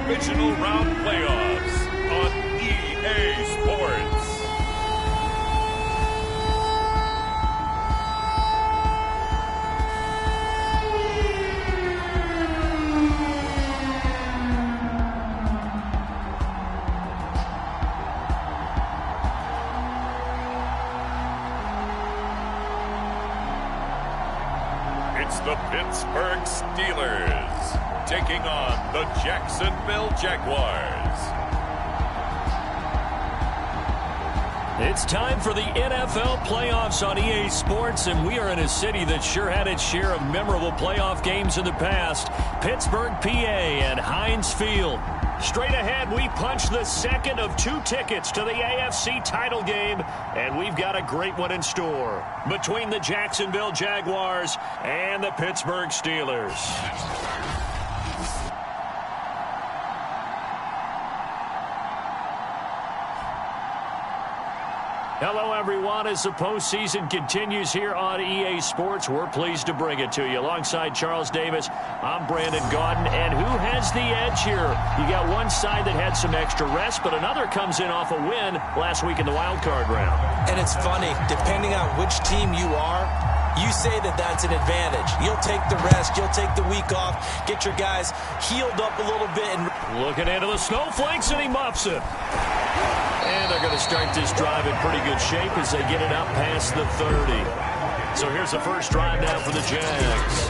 divisional round playoffs on EA Sports. It's the Pittsburgh Steelers taking on the Jacksonville Jaguars. It's time for the NFL playoffs on EA Sports, and we are in a city that sure had its share of memorable playoff games in the past. Pittsburgh, PA, and Heinz Field. Straight ahead, we punch the second of two tickets to the AFC title game, and we've got a great one in store between the Jacksonville Jaguars and the Pittsburgh Steelers. Hello, everyone. As the postseason continues here on EA Sports, we're pleased to bring it to you. Alongside Charles Davis, I'm Brandon Gaudin. And who has the edge here? You got one side that had some extra rest, but another comes in off a win last week in the wild card round. And it's funny, depending on which team you are, you say that that's an advantage. You'll take the rest, you'll take the week off, get your guys healed up a little bit. And looking into the snowflakes, and he muffs it. And they're going to start this drive in pretty good shape as they get it up past the 30. So here's the first drive now for the Jags.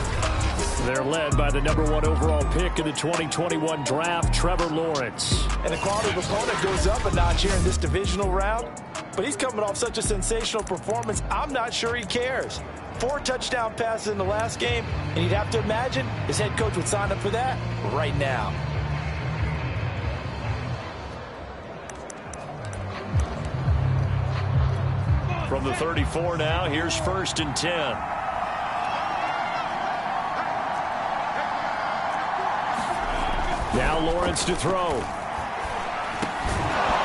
They're led by the #1 overall pick in the 2021 draft, Trevor Lawrence. And the quality of opponent goes up a notch here in this divisional round. But he's coming off such a sensational performance, I'm not sure he cares. 4 touchdown passes in the last game, and you'd have to imagine his head coach would sign up for that right now. From the 34 now, here's 1st and 10. Now Lawrence to throw.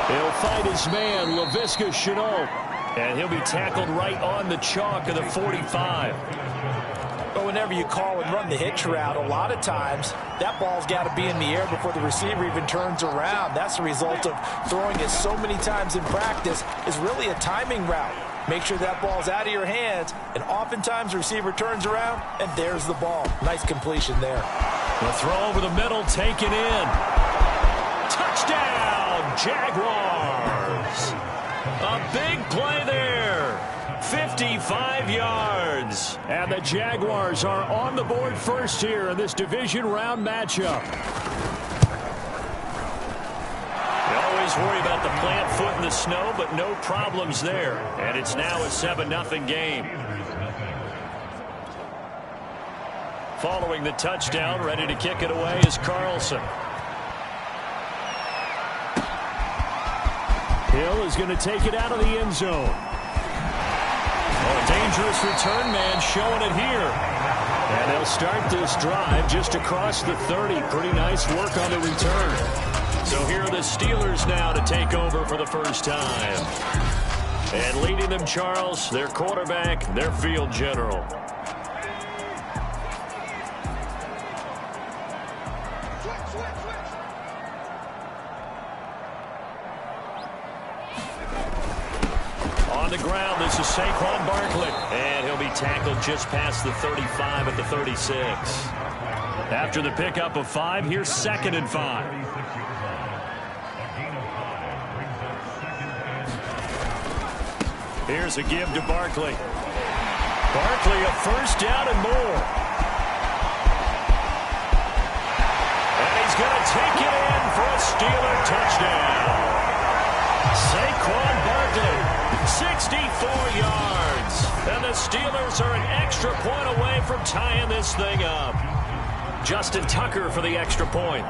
He'll fight his man, Laviska Shenault, and he'll be tackled right on the chalk of the 45. But whenever you call and run the hitch route, a lot of times that ball's got to be in the air before the receiver even turns around. That's the result of throwing it so many times in practice. Is really a timing route. Make sure that ball's out of your hands, and oftentimes the receiver turns around, and there's the ball. Nice completion there. The throw over the middle, taken in. Touchdown, Jaguars. A big play there. 55 yards. And the Jaguars are on the board first here in this division round matchup. You always worry about the plant foot in the snow, but no problems there. And it's now a 7-0 game. Following the touchdown, ready to kick it away is Carlson. Hill is going to take it out of the end zone. Oh, a dangerous return man showing it here. And they'll start this drive just across the 30. Pretty nice work on the return. So here are the Steelers now to take over for the first time. And leading them, Charles, their quarterback, their field general. On the ground, this is Saquon Barkley. And he'll be tackled just past the 35 at the 36. After the pickup of 5, here's 2nd and 5. Here's a give to Barkley. Barkley, a first down and more. And he's going to take it in for a Steeler touchdown. Saquon Barkley, 64 yards. And the Steelers are an extra point away from tying this thing up. Justin Tucker for the extra point.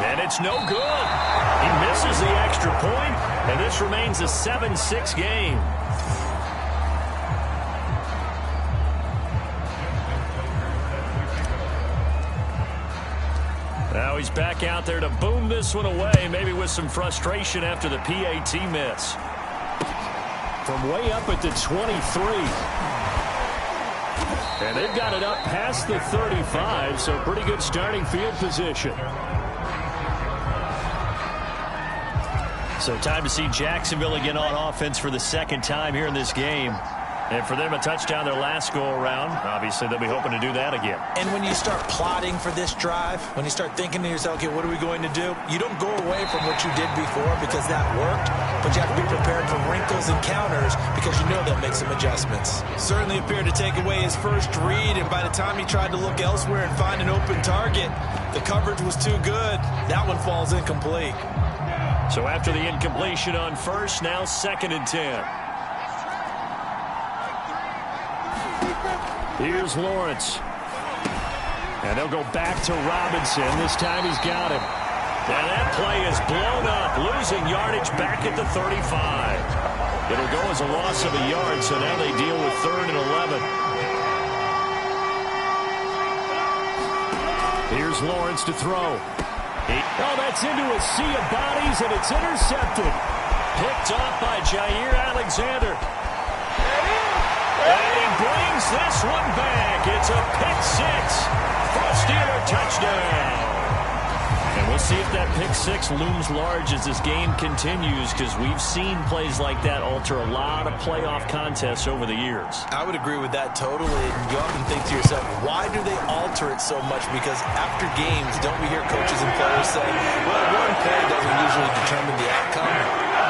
And it's no good. He misses the extra point, and this remains a 7-6 game. Now he's back out there to boom this one away, maybe with some frustration after the PAT miss. From way up at the 23. And they've got it up past the 35, so pretty good starting field position. So time to see Jacksonville again on offense for the second time here in this game. And for them, a touchdown their last go-around. Obviously, they'll be hoping to do that again. And when you start plotting for this drive, when you start thinking to yourself, okay, what are we going to do? You don't go away from what you did before because that worked, but you have to be prepared for wrinkles and counters because you know they'll make some adjustments. Certainly appeared to take away his first read, and by the time he tried to look elsewhere and find an open target, the coverage was too good. That one falls incomplete. So after the incompletion on first, now 2nd and 10. Here's Lawrence. And they'll go back to Robinson. This time he's got him. And that play is blown up, losing yardage back at the 35. It'll go as a loss of a yard, so now they deal with 3rd and 11. Here's Lawrence to throw. Oh, that's into a sea of bodies, and it's intercepted. Picked off by Jair Alexander. And he brings this one back. It's a pick six for a Steeler touchdown. And we'll see if that pick six looms large as this game continues, because we've seen plays like that alter a lot of playoff contests over the years. I would agree with that totally. And you often think to yourself, why do they alter it so much? Because after games, don't we hear coaches and players say, well, one play doesn't usually determine the outcome.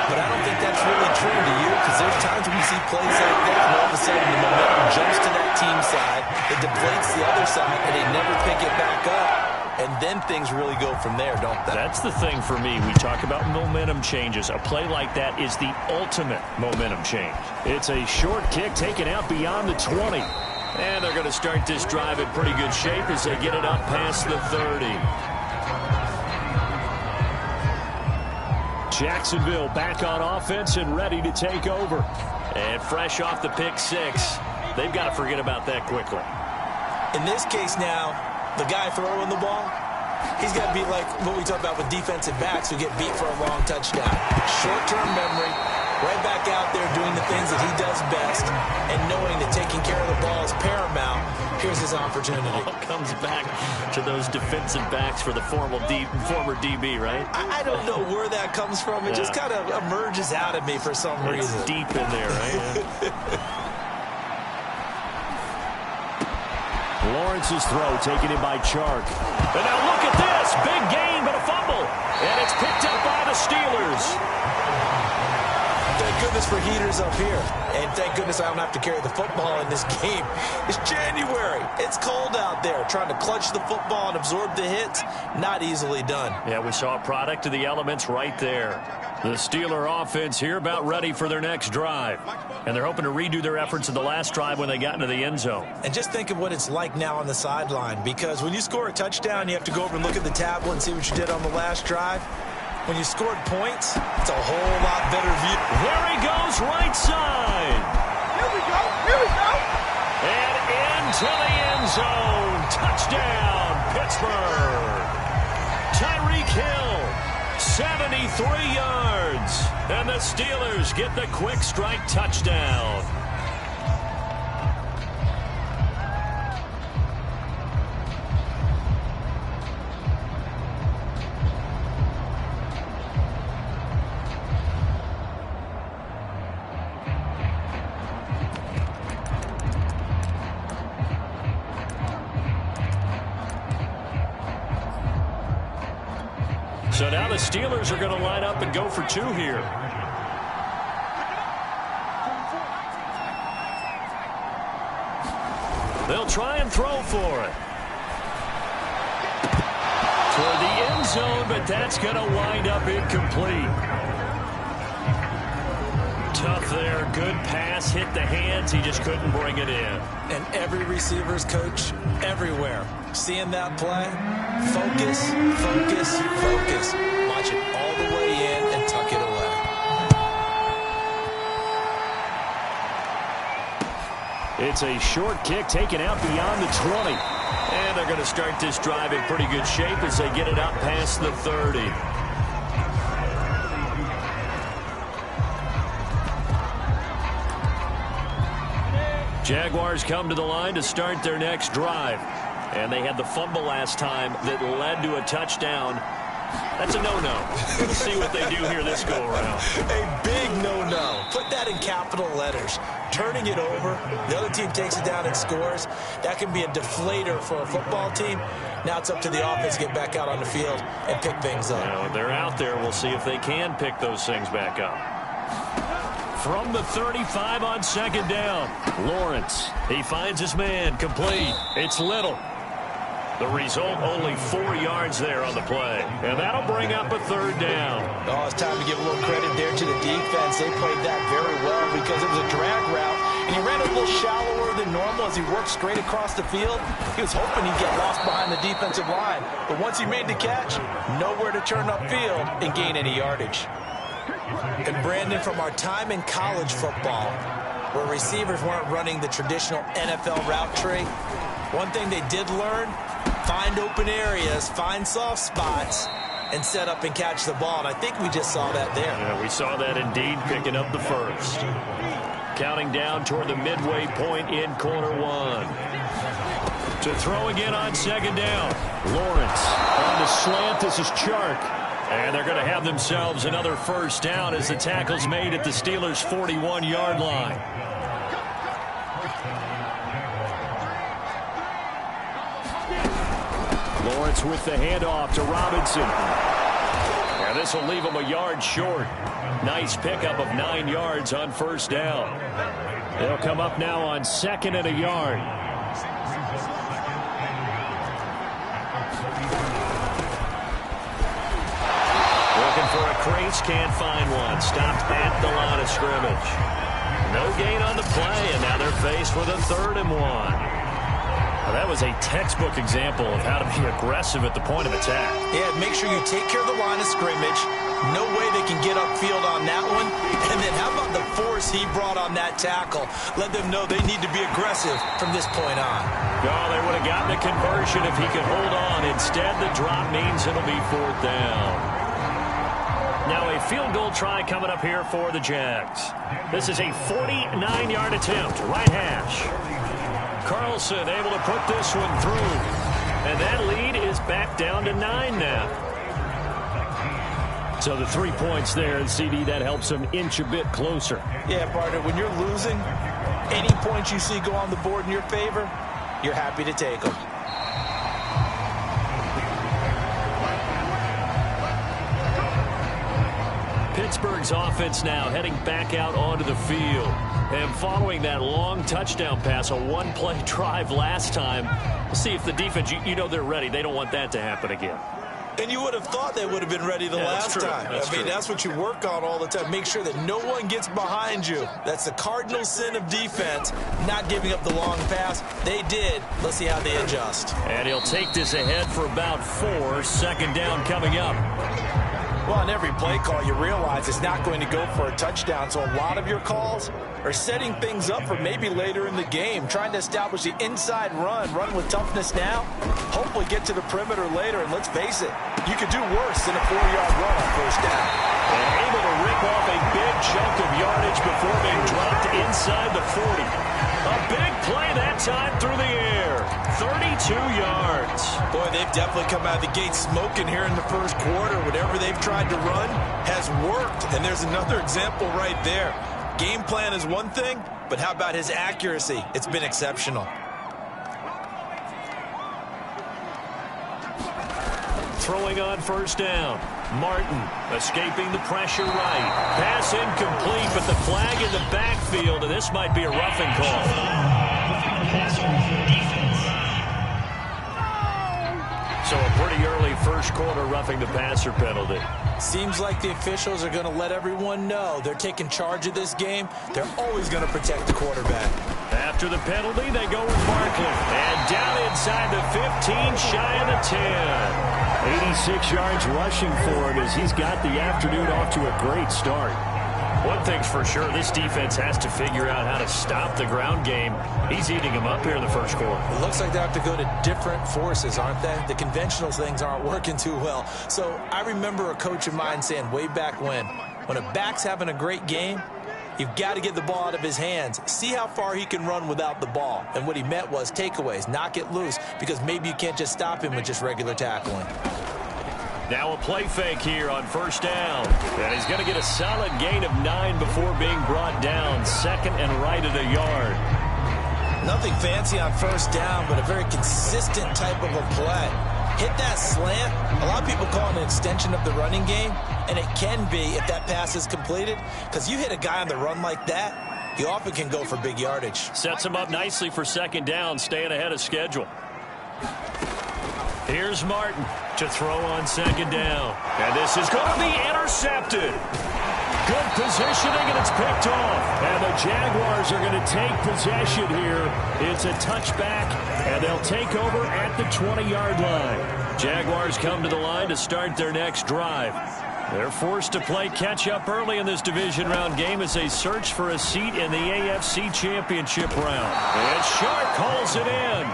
But I don't think that's really true to you, because there's times when we see plays like that, and all of a sudden the momentum jumps to that team side, it deflates the other side, and they never pick it back up. And then things really go from there, don't they? That's the thing for me. We talk about momentum changes. A play like that is the ultimate momentum change. It's a short kick taken out beyond the 20. And they're going to start this drive in pretty good shape as they get it up past the 30. Jacksonville back on offense and ready to take over. And fresh off the pick six, they've got to forget about that quickly. In this case now, the guy throwing the ball, he's got to be like what we talk about with defensive backs who get beat for a long touchdown. Short-term memory, right back out there doing the things that he does best, and knowing that taking care of the ball is paramount. Here's his opportunity. All comes back to those defensive backs for the former DB, right? I don't know where that comes from. It just kind of emerges out of me for some reason. It's deep in there, right? Lawrence's throw taken in by Chark. And now look at this. Big gain, but a fumble. And it's picked up by the Steelers. Thank goodness for heaters up here. And thank goodness I don't have to carry the football in this game. It's January. It's cold out there. Trying to clutch the football and absorb the hits, not easily done. Yeah, we saw a product of the elements right there. The Steeler offense here about ready for their next drive. And they're hoping to redo their efforts in the last drive when they got into the end zone. And just think of what it's like now on the sideline, because when you score a touchdown, you have to go over and look at the tablet and see what you did on the last drive. When you scored points, it's a whole lot better view. There he goes, right side. Here we go. Here we go. And into the end zone. Touchdown, Pittsburgh. Tyreek Hill, 73 yards. And the Steelers get the quick strike touchdown. So now the Steelers are going to line up and go for two here. They'll try and throw for it. Toward the end zone, but that's going to wind up incomplete. Tough there. Good pass. Hit the hands. He just couldn't bring it in. And every receiver's coach everywhere. Seeing that play, focus, focus, focus. Watch it all the way in and tuck it away. It's a short kick taken out beyond the 20. And they're going to start this drive in pretty good shape as they get it up past the 30. Jaguars come to the line to start their next drive. And they had the fumble last time that led to a touchdown. That's a no-no. We'll see what they do here this go-around. A big no-no. Put that in capital letters. Turning it over, the other team takes it down and scores. That can be a deflator for a football team. Now it's up to the offense to get back out on the field and pick things up. Now, they're out there. We'll see if they can pick those things back up. From the 35 on second down, Lawrence. He finds his man, complete. It's Little. The result, only 4 yards there on the play. And that'll bring up a third down. Oh, it's time to give a little credit there to the defense. They played that very well because it was a drag route, and he ran a little shallower than normal as he worked straight across the field. He was hoping he'd get lost behind the defensive line. But once he made the catch, nowhere to turn upfield and gain any yardage. And Brandon, from our time in college football, where receivers weren't running the traditional NFL route tree, one thing they did learn: find open areas, find soft spots, and set up and catch the ball. And I think we just saw that there. Yeah, we saw that indeed, picking up the first. Counting down toward the midway point in quarter one. To throw again on second down. Lawrence on the slant. This is Chark. And they're going to have themselves another first down as the tackle's made at the Steelers' 41-yard line. Lawrence with the handoff to Robinson. And this will leave him a yard short. Nice pickup of 9 yards on first down. They'll come up now on second and a yard. Looking for a crease, can't find one. Stopped at the line of scrimmage. No gain on the play, and now they're faced with a 3rd and 1. Well, that was a textbook example of how to be aggressive at the point of attack. Yeah, make sure you take care of the line of scrimmage. No way they can get upfield on that one. And then how about the force he brought on that tackle? Let them know they need to be aggressive from this point on. Oh, they would have gotten the conversion if he could hold on. Instead, the drop means it'll be 4th down. Now a field goal try coming up here for the Jags. This is a 49-yard attempt, right hash. Carlson able to put this one through. And that lead is back down to 9 now. So the 3 points there, and CD, that helps them inch a bit closer. Yeah, partner, when you're losing, any points you see go on the board in your favor, you're happy to take them. Pittsburgh's offense now heading back out onto the field. And following that long touchdown pass, a one-play drive last time, we'll see if the defense, you know they're ready. They don't want that to happen again. And you would have thought they would have been ready the last time. I mean, that's what you work on all the time. Make sure that no one gets behind you. That's the cardinal sin of defense, not giving up the long pass. They did. Let's see how they adjust. And he'll take this ahead for about 4. Second down coming up. Well, on every play call, you realize it's not going to go for a touchdown. So a lot of your calls are setting things up for maybe later in the game, trying to establish the inside run with toughness now, hopefully get to the perimeter later. And let's face it, you could do worse than a 4-yard run on first down. And able to rip off a big chunk of yardage before being dropped inside the 40. A big play that time through the air. 32 yards. Boy, they've definitely come out of the gate smoking here in the first quarter. Whatever they've tried to run has worked. And there's another example right there. Game plan is one thing, but how about his accuracy? It's been exceptional. Throwing on first down. Martin escaping the pressure right. Pass incomplete, but the flag in the backfield, and this might be a roughing call. So a pretty early first quarter roughing the passer penalty. Seems like the officials are going to let everyone know they're taking charge of this game. They're always going to protect the quarterback. After the penalty, they go with Barkley. And down inside the 15, shy of the 10. 86 yards rushing for him as he's got the afternoon off to a great start. One thing's for sure, this defense has to figure out how to stop the ground game. He's eating them up here in the first quarter. It looks like they have to go to different forces, aren't they? The conventional things aren't working too well. So I remember a coach of mine saying way back when a back's having a great game, You've got to get the ball out of his hands. See how far he can run without the ball. And what he meant was takeaways, knock it loose, because maybe you can't just stop him with just regular tackling. Now a play fake here on first down. And he's going to get a solid gain of 9 before being brought down. Second and right at a yard. Nothing fancy on first down, but a very consistent type of a play. Hit that slant. A lot of people call it an extension of the running game, and it can be if that pass is completed, because you hit a guy on the run like that, you often can go for big yardage. Sets him up nicely for second down, staying ahead of schedule. Here's Martin to throw on second down. And this is going to be intercepted. Good positioning, and it's picked off. And the Jaguars are going to take possession here. It's a touchback, and they'll take over at the 20-yard line. Jaguars come to the line to start their next drive. They're forced to play catch-up early in this division round game as they search for a seat in the AFC Championship round. And Sharp calls it in.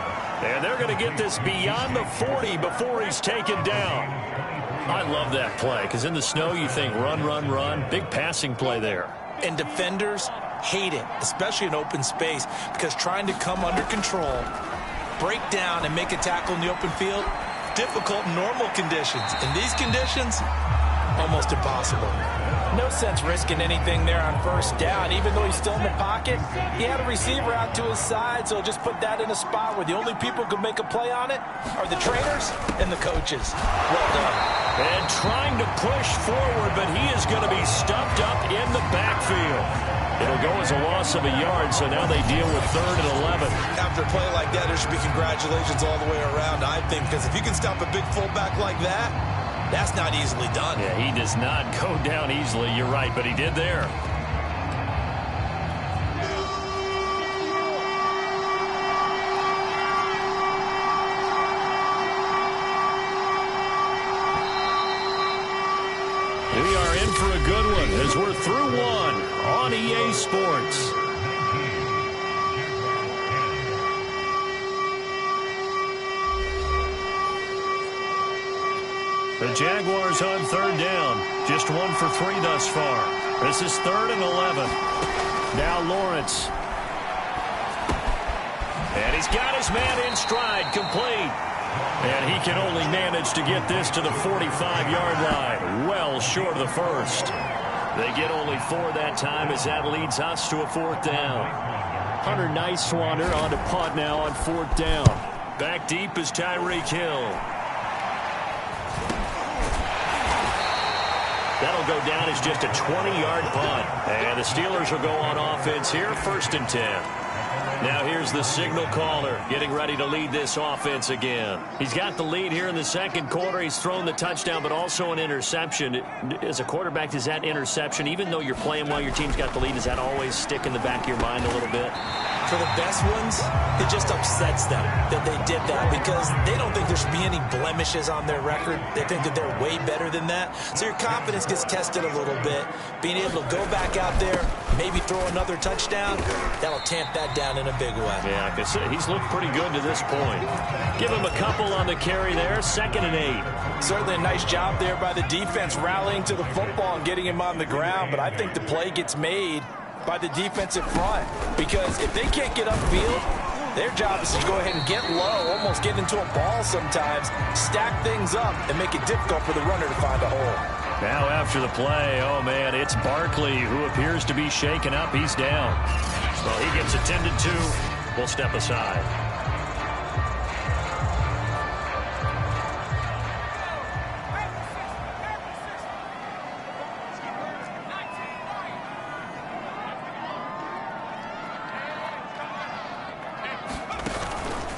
And they're going to get this beyond the 40 before he's taken down. I love that play, because in the snow you think run, run, run. Big passing play there. And defenders hate it, especially in open space, because trying to come under control, break down, and make a tackle in the open field, difficult in normal conditions. In these conditions, almost impossible. No sense risking anything there on first down. Even though he's still in the pocket, he had a receiver out to his side, so just put that in a spot where the only people who can make a play on it are the trainers and the coaches. Well done. And trying to push forward, but he is going to be stuffed up in the backfield. It'll go as a loss of a yard, so now they deal with 3rd and 11. After a play like that, there should be congratulations all the way around, I think, because if you can stop a big fullback like that, that's not easily done. Yeah, he does not go down easily. You're right, but he did there. We are in for a good one as we're through one on EA Sports. The Jaguars on 3rd down. Just 1 for 3 thus far. This is 3rd and 11. Now Lawrence. And he's got his man in stride, complete. And he can only manage to get this to the 45-yard line. Well short of the first. They get only 4 that time as that leads us to a 4th down. Hunter Nicewander on to punt now on 4th down. Back deep is Tyreek Hill. That'll go down as just a 20-yard punt. And the Steelers will go on offense here, 1st and 10. Now here's the signal caller getting ready to lead this offense again. He's got the lead here in the second quarter. He's thrown the touchdown, but also an interception. As a quarterback, does that interception, even though you're playing while your team's got the lead, does that always stick in the back of your mind a little bit? For the best ones, it just upsets them that they did that because they don't think there should be any blemishes on their record. They think that they're way better than that. So your confidence gets tested a little bit. Being able to go back out there, maybe throw another touchdown, that'll tamp that down in a big way. Yeah, like I said, he's looked pretty good to this point. Give him a couple on the carry there, 2nd and 8. Certainly a nice job there by the defense rallying to the football and getting him on the ground, but I think the play gets made by the defensive front, because if they can't get upfield, their job is to go ahead and get low, almost get into a ball sometimes, stack things up, and make it difficult for the runner to find a hole. Now after the play, oh man, it's Barkley who appears to be shaken up. He's down. Well, he gets attended to. We'll step aside.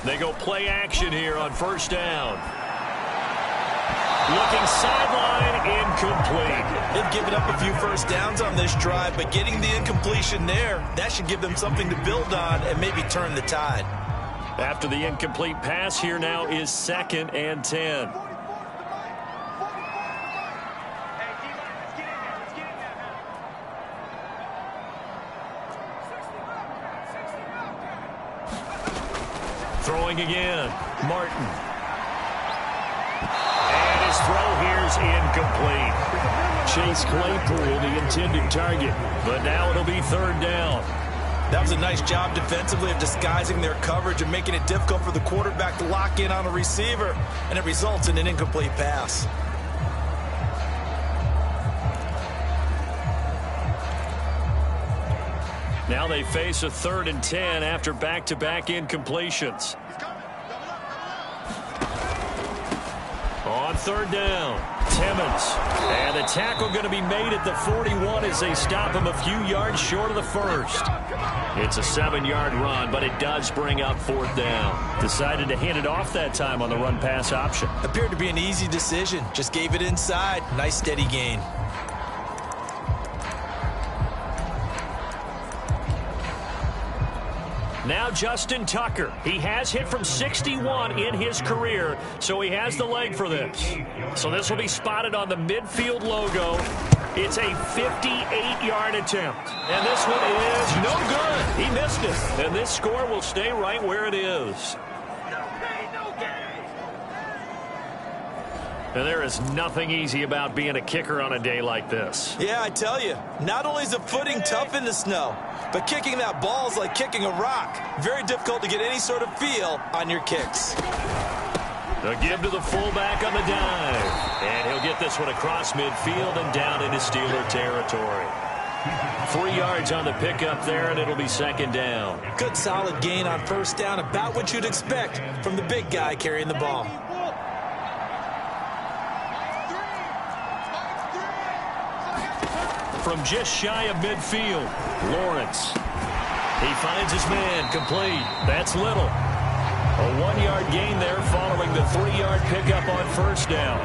They go play action here on 1st down. Looking sideline, incomplete. They've given up a few first downs on this drive, but getting the incompletion there, that should give them something to build on and maybe turn the tide. After the incomplete pass, here now is 2nd and 10. Throwing again, Martin. And his throw here's incomplete. Chase Claypool, the intended target. But now it'll be third down. That was a nice job defensively of disguising their coverage and making it difficult for the quarterback to lock in on a receiver, and it results in an incomplete pass. Now they face a 3rd and 10 after back-to-back incompletions. On third down, Timmons. And the tackle going to be made at the 41 as they stop him a few yards short of the first. It's a 7-yard run, but it does bring up 4th down. Decided to hand it off that time on the run-pass option. Appeared to be an easy decision. Just gave it inside. Nice steady gain. Now Justin Tucker. He has hit from 61 in his career, so he has the leg for this. So this will be spotted on the midfield logo. It's a 58-yard attempt. And this one is no good. He missed it. And this score will stay right where it is. And there is nothing easy about being a kicker on a day like this. Yeah, I tell you, not only is the footing tough in the snow, but kicking that ball is like kicking a rock. Very difficult to get any sort of feel on your kicks. The give to the fullback on the dive. And he'll get this one across midfield and down into Steeler territory. 3 yards on the pickup there, and it'll be 2nd down. Good solid gain on 1st down, about what you'd expect from the big guy carrying the ball. From just shy of midfield, Lawrence. He finds his man, complete. That's Little. A 1-yard gain there following the 3-yard pickup on 1st down.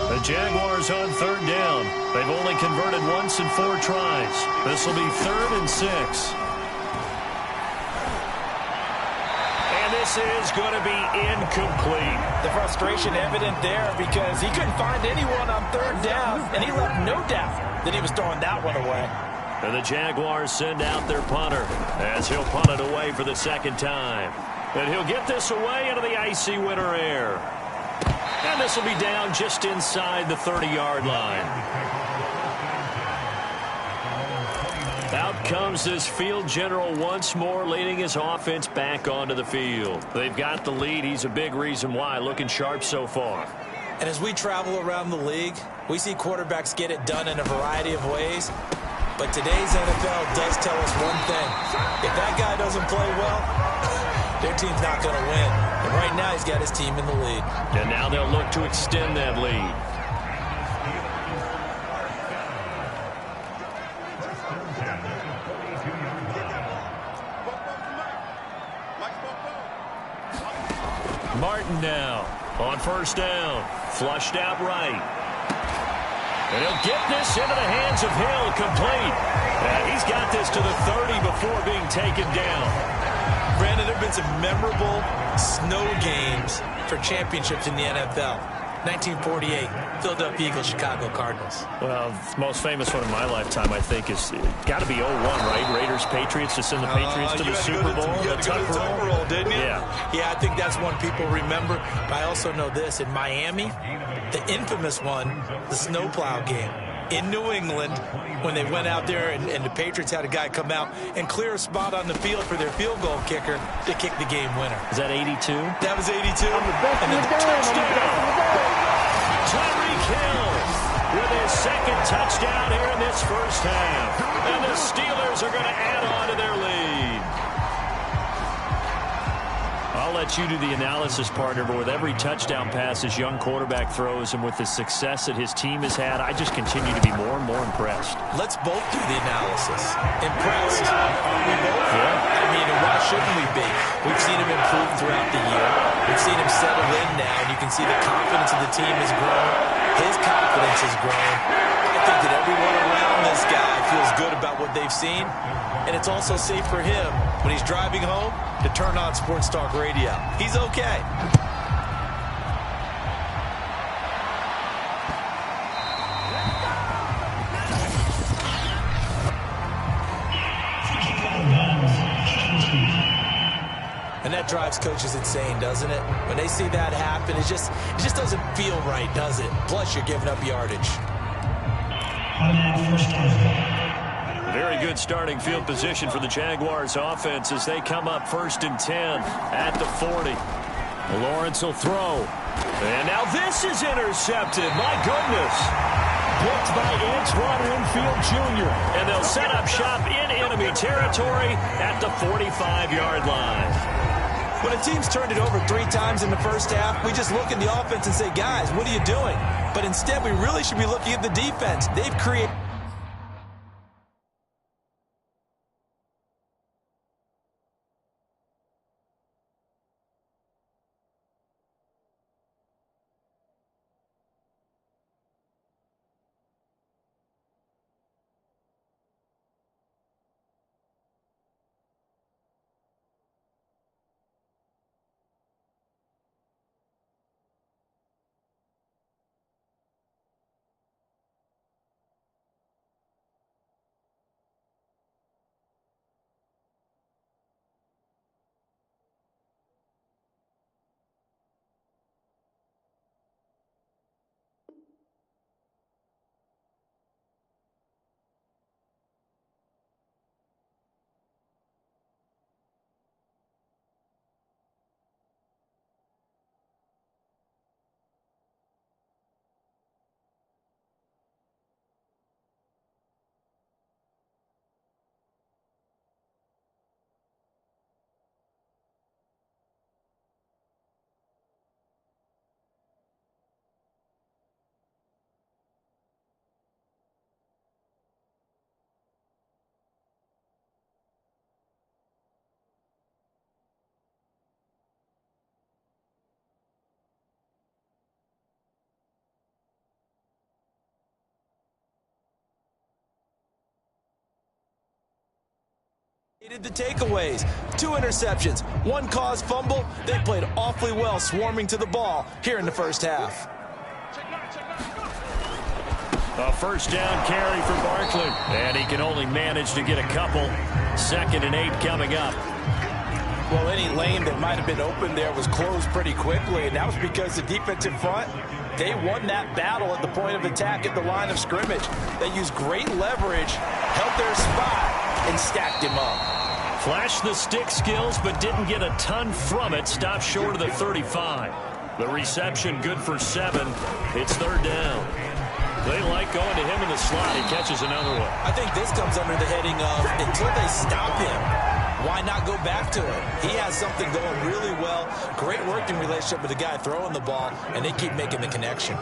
The Jaguars on 3rd down. They've only converted once in 4 tries. This will be 3rd and 6. This is going to be incomplete. The frustration evident there because he couldn't find anyone on 3rd down, and he left no doubt that he was throwing that one away. And the Jaguars send out their punter as he'll punt it away for the 2nd time. And he'll get this away into the icy winter air. And this will be down just inside the 30-yard line. Out comes this field general once more, leading his offense back onto the field. They've got the lead. He's a big reason why. Looking sharp so far. And as we travel around the league, we see quarterbacks get it done in a variety of ways. But today's NFL does tell us one thing. If that guy doesn't play well, their team's not going to win. And right now he's got his team in the lead. And now they'll look to extend that lead. Martin now on 1st down. Flushed out right. And he'll get this into the hands of Hill, complete. And he's got this to the 30 before being taken down. Brandon, there have been some memorable snow games for championships in the NFL. 1948, Philadelphia Eagles, Chicago Cardinals. Well, the most famous one in my lifetime, I think, is got to be 01, right? Raiders, Patriots, to send the Patriots to the Super Bowl. You had to go to the Super Bowl, didn't you? Yeah, I think that's one people remember. But I also know this. In Miami, the infamous one, the snowplow game. In New England, when they went out there and the Patriots had a guy come out and clear a spot on the field for their field goal kicker to kick the game winner. Is that 82? That was 82. And then the touchdown. Tyreek Hill with his 2nd touchdown here in this 1st half. And the Steelers are going to add on to their lead. I'll let you do the analysis, partner, but with every touchdown pass his young quarterback throws and with the success that his team has had, I just continue to be more and more impressed. Let's both do the analysis. Impressed. Aren't we both? Yeah. I mean, why shouldn't we be? We've seen him improve throughout the year. We've seen him settle in now, and you can see the confidence of the team has grown. His confidence has grown. I think that everyone around this guy feels good about what they've seen, and it's also safe for him when he's driving home to turn on Sports Talk Radio. He's okay. That drives coaches insane, doesn't it? When they see that happen, it just doesn't feel right, does it? Plus, you're giving up yardage. Very good starting field position for the Jaguars offense as they come up 1st and 10 at the 40. Lawrence will throw. And now this is intercepted. My goodness. Blocked by Antoine Winfield Jr. And they'll set up shop in enemy territory at the 45-yard line. When a team's turned it over 3 times in the first half, we just look at the offense and say, guys, what are you doing? But instead, we really should be looking at the defense. They've created... The takeaways, 2 interceptions, 1 caused fumble. They played awfully well swarming to the ball here in the first half. A first down carry for Barkley, and he can only manage to get a couple. 2nd and 8 coming up. Well, any lane that might have been open there was closed pretty quickly, and that was because the defensive front, they won that battle at the point of attack at the line of scrimmage. They used great leverage, held their spot, and stacked him up. Flashed the stick skills, but didn't get a ton from it. Stopped short of the 35. The reception good for 7. It's 3rd down. They like going to him in the slot. He catches another one. I think this comes under the heading of until they stop him, why not go back to him? He has something going really well. Great working relationship with the guy throwing the ball, and they keep making the connection.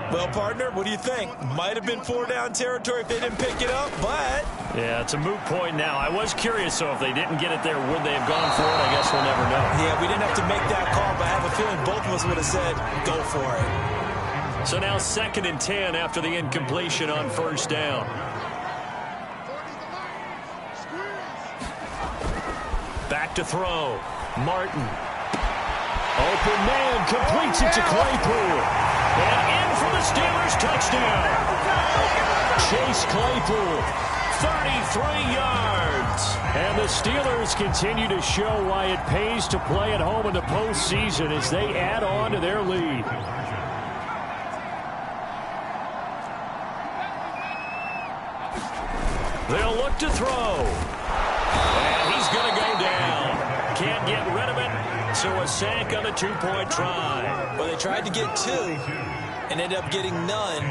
Well, partner, what do you think? Might have been 4-down territory if they didn't pick it up, but... Yeah, it's a moot point now. I was curious, so if they didn't get it there, would they have gone for it? I guess we'll never know. Yeah, we didn't have to make that call, but I have a feeling both of us would have said, go for it. So now 2nd and 10 after the incompletion on 1st down. Back to throw. Martin. Open man, completes it to Claypool. And in for the Steelers touchdown. Chase Claypool, 33 yards. And the Steelers continue to show why it pays to play at home in the postseason as they add on to their lead. They'll look to throw. And he's going to go down. Can't get rid of it. So a sack on a 2-point try. Well, they tried to get 2 and ended up getting none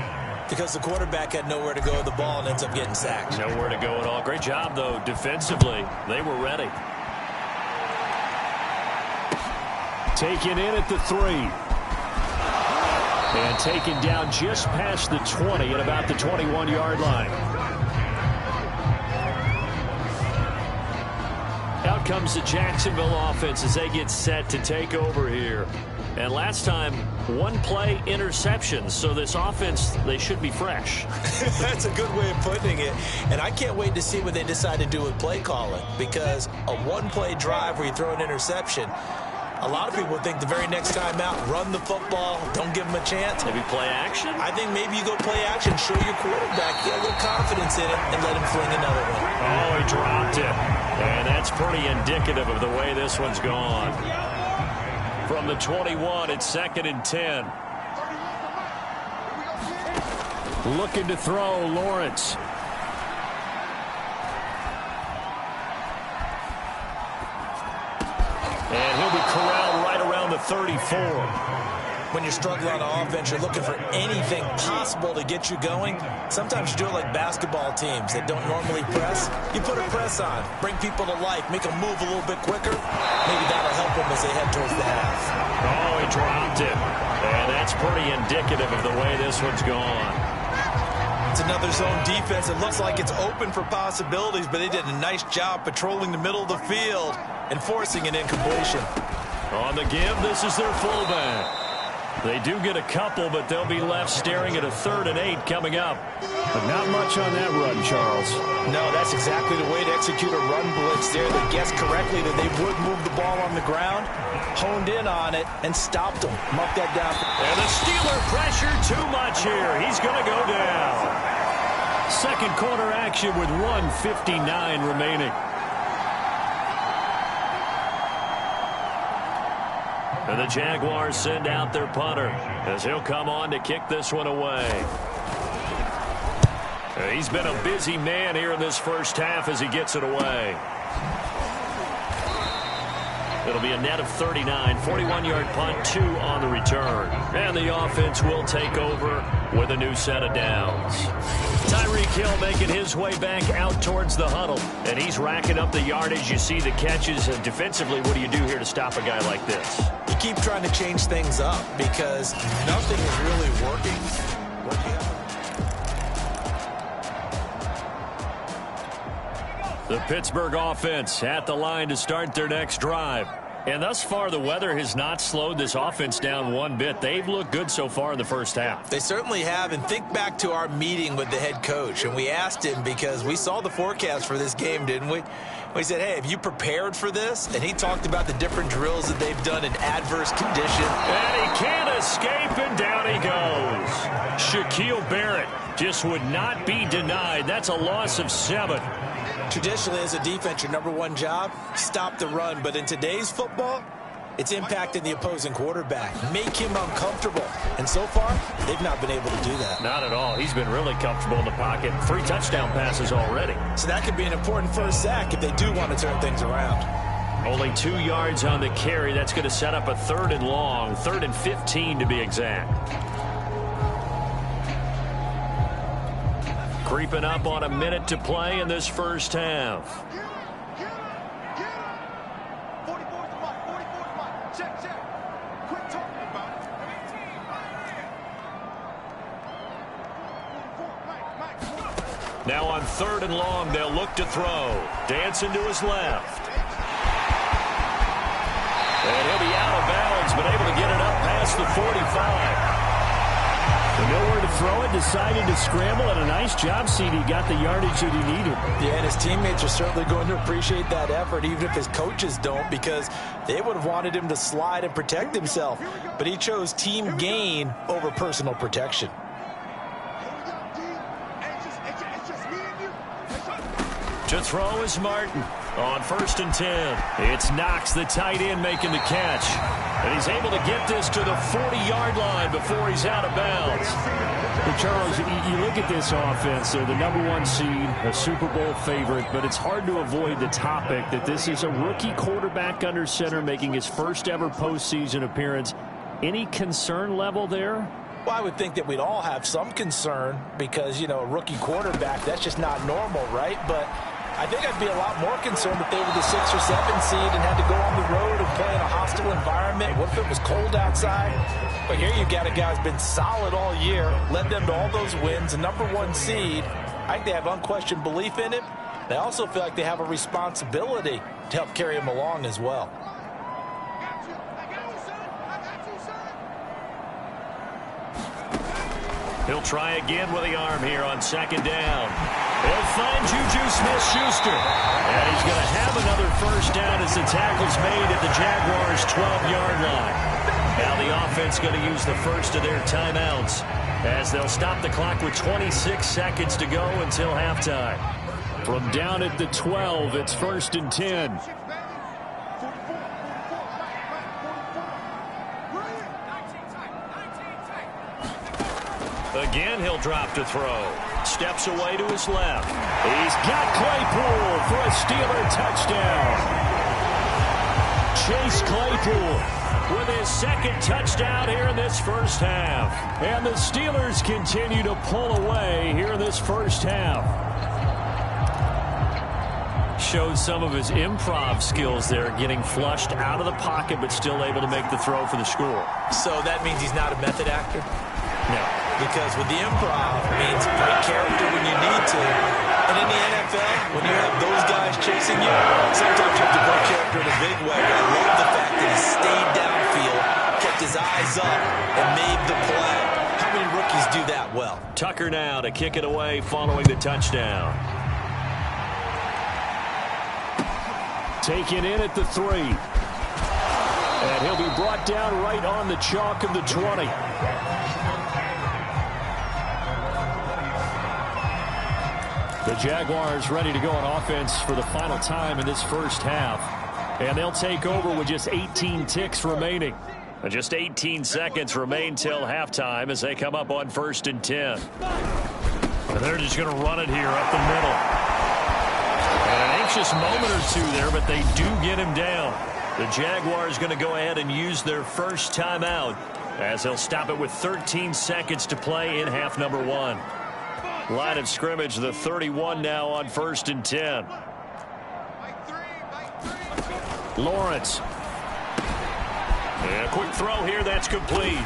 because the quarterback had nowhere to go with the ball and ends up getting sacked. Nowhere to go at all. Great job, though, defensively. They were ready. Taken in at the 3. And taken down just past the 20 at about the 21-yard line. Out comes the Jacksonville offense as they get set to take over here. And last time, 1-play interceptions. So this offense, they should be fresh. That's a good way of putting it. And I can't wait to see what they decide to do with play calling. Because a 1-play drive where you throw an interception, A lot of people think the very next time out, run the football, don't give him a chance. Maybe play action? I think maybe you go play action, show your quarterback, get a little confidence in it, and let him fling another one. Oh, he dropped it. And that's pretty indicative of the way this one's gone. From the 21, it's 2nd and 10. Looking to throw, Lawrence. And he'll be corralled right around the 34. When you're struggling on offense, you're looking for anything possible to get you going. Sometimes you do it like basketball teams that don't normally press. You put a press on, bring people to life, make them move a little bit quicker. Maybe that'll help them as they head towards the half. Oh, he dropped it. And that's pretty indicative of the way this one's gone. It's another zone defense. It looks like it's open for possibilities, but they did a nice job patrolling the middle of the field and forcing an incompletion. On the give, this is their fullback. They do get a couple, but they'll be left staring at a 3rd and 8 coming up. But not much on that run, Charles. No, that's exactly the way to execute a run blitz there. They guessed correctly that they would move the ball on the ground, honed in on it, and stopped them. Mark that down. And the Steeler pressure too much here. He's going to go down. Second quarter action with 1:59 remaining. And the Jaguars send out their punter as he'll come on to kick this one away. He's been a busy man here in this first half as he gets it away. It'll be a net of 39, 41-yard punt, 2 on the return. And the offense will take over with a new set of downs. Tyreek Hill making his way back out towards the huddle. And he's racking up the yardage. You see the catches. And defensively, what do you do here to stop a guy like this? You keep trying to change things up because nothing is really working. The Pittsburgh offense at the line to start their next drive. And thus far, the weather has not slowed this offense down one bit. They've looked good so far in the first half. They certainly have. And think back to our meeting with the head coach. And we asked him because we saw the forecast for this game, didn't we? We said, hey, have you prepared for this? And he talked about the different drills that they've done in adverse conditions. And he can't escape, and down he goes. Shaquille Barrett just would not be denied. That's a loss of 7. Traditionally, as a defense, your number one job, stop the run. But in today's football, it's impacting the opposing quarterback. Make him uncomfortable. And so far, they've not been able to do that. Not at all. He's been really comfortable in the pocket. 3 touchdown passes already. So that could be an important first sack if they do want to turn things around. Only 2 yards on the carry. That's going to set up a 3rd and long. 3rd and 15 to be exact. Creeping up on a minute to play in this first half. Now on 3rd and long, they'll look to throw. Dancing to his left. And he'll be out of bounds, but able to get it up past the 45. Nowhere to throw it, decided to scramble, and a nice job, CD. Got the yardage that he needed. Yeah, and his teammates are certainly going to appreciate that effort, even if his coaches don't, because they would have wanted him to slide and protect himself. But he chose team gain over personal protection. To throw is Martin on 1st and 10. It's Knox, the tight end, making the catch. And he's able to get this to the 40-yard line before he's out of bounds. But Charles, you look at this offense. They're the #1 seed, a Super Bowl favorite, but it's hard to avoid the topic that this is a rookie quarterback under center making his first ever postseason appearance. Any concern level there? Well, I would think that we'd all have some concern because, you know, a rookie quarterback, that's just not normal, right? But I think I'd be a lot more concerned if they were the 6 or 7 seed and had to go on the road and play in a hostile environment. What if it was cold outside? But here you've got a guy who's been solid all year, led them to all those wins, a #1 seed. I think they have unquestioned belief in him. They also feel like they have a responsibility to help carry him along as well. He'll try again with the arm here on 2nd down. He'll find Juju Smith-Schuster. And he's going to have another first down as the tackle's made at the Jaguars' 12-yard line. Now the offense going to use the first of their timeouts as they'll stop the clock with 26 seconds to go until halftime. From down at the 12, it's 1st and 10. Again, he'll drop to throw. Steps away to his left. He's got Claypool for a Steeler touchdown. Chase Claypool with his second touchdown here in this first half. And the Steelers continue to pull away here in this first half. Showed some of his improv skills there, getting flushed out of the pocket but still able to make the throw for the score. So that means he's not a method actor? No. Because with the improv, it means break character when you need to. And in the NFL, when you have those guys chasing you, sometimes you have to break character in a big way. I love the fact that he stayed downfield, kept his eyes up, and made the play. How many rookies do that well? Tucker now to kick it away following the touchdown. Taken in at the 3. And he'll be brought down right on the chalk of the 20. The Jaguars ready to go on offense for the final time in this first half. And they'll take over with just 18 ticks remaining. And just 18 seconds remain till halftime as they come up on 1st and 10. And they're just going to run it here up the middle. And an anxious moment or two there, but they do get him down. The Jaguars going to go ahead and use their first timeout as they'll stop it with 13 seconds to play in half number 1. Line of scrimmage, the 31 now on 1st and 10. Lawrence. And a quick throw here, that's complete.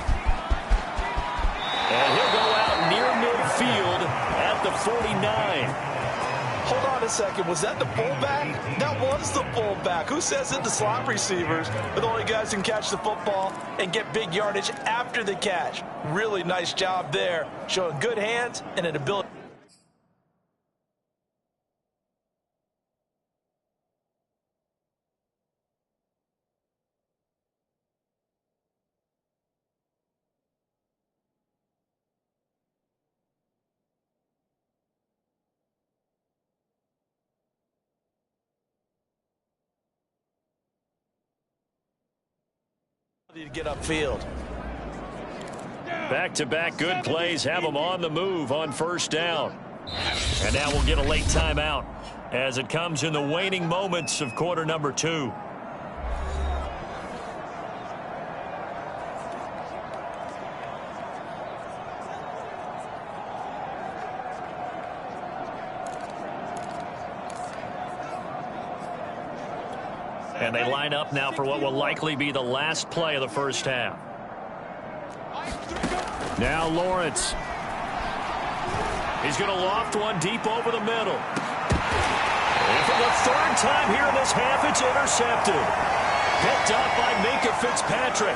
And he'll go out near midfield at the 49. Hold on a second. Was that the fullback? That was the fullback. Who says that the slot receivers are the only guys who can catch the football and get big yardage after the catch? Really nice job there, showing good hands and an ability. To get upfield. Back-to-back good plays have them on the move on 1st down. And now we'll get a late timeout as it comes in the waning moments of quarter number 2. And they line up now for what will likely be the last play of the first half. Now Lawrence. He's going to loft one deep over the middle. And for the 3rd time here in this half, it's intercepted. Picked up by Minkah Fitzpatrick.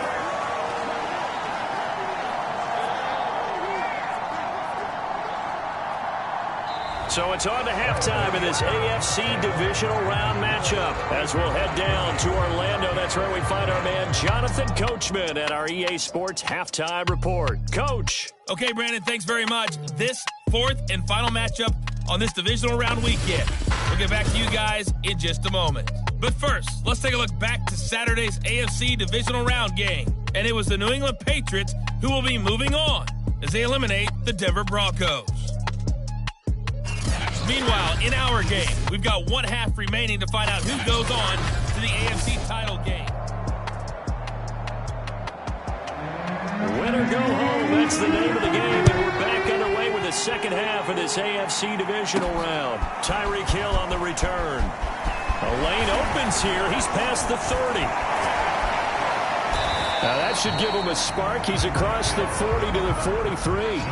So it's on to halftime in this AFC divisional round matchup as we'll head down to Orlando. That's where we find our man Jonathan Coachman at our EA Sports Halftime Report. Coach. Okay, Brandon, thanks very much. This 4th and final matchup on this divisional round weekend. We'll get back to you guys in just a moment. But first, let's take a look back to Saturday's AFC divisional round game. And it was the New England Patriots who will be moving on as they eliminate the Denver Broncos. Meanwhile, in our game, we've got 1 half remaining to find out who goes on to the AFC title game. Win or go home, that's the name of the game, and we're back underway with the second half of this AFC divisional round. Tyreek Hill on the return. A lane opens here. He's past the 30. Now that should give him a spark. He's across the 40 to the 43.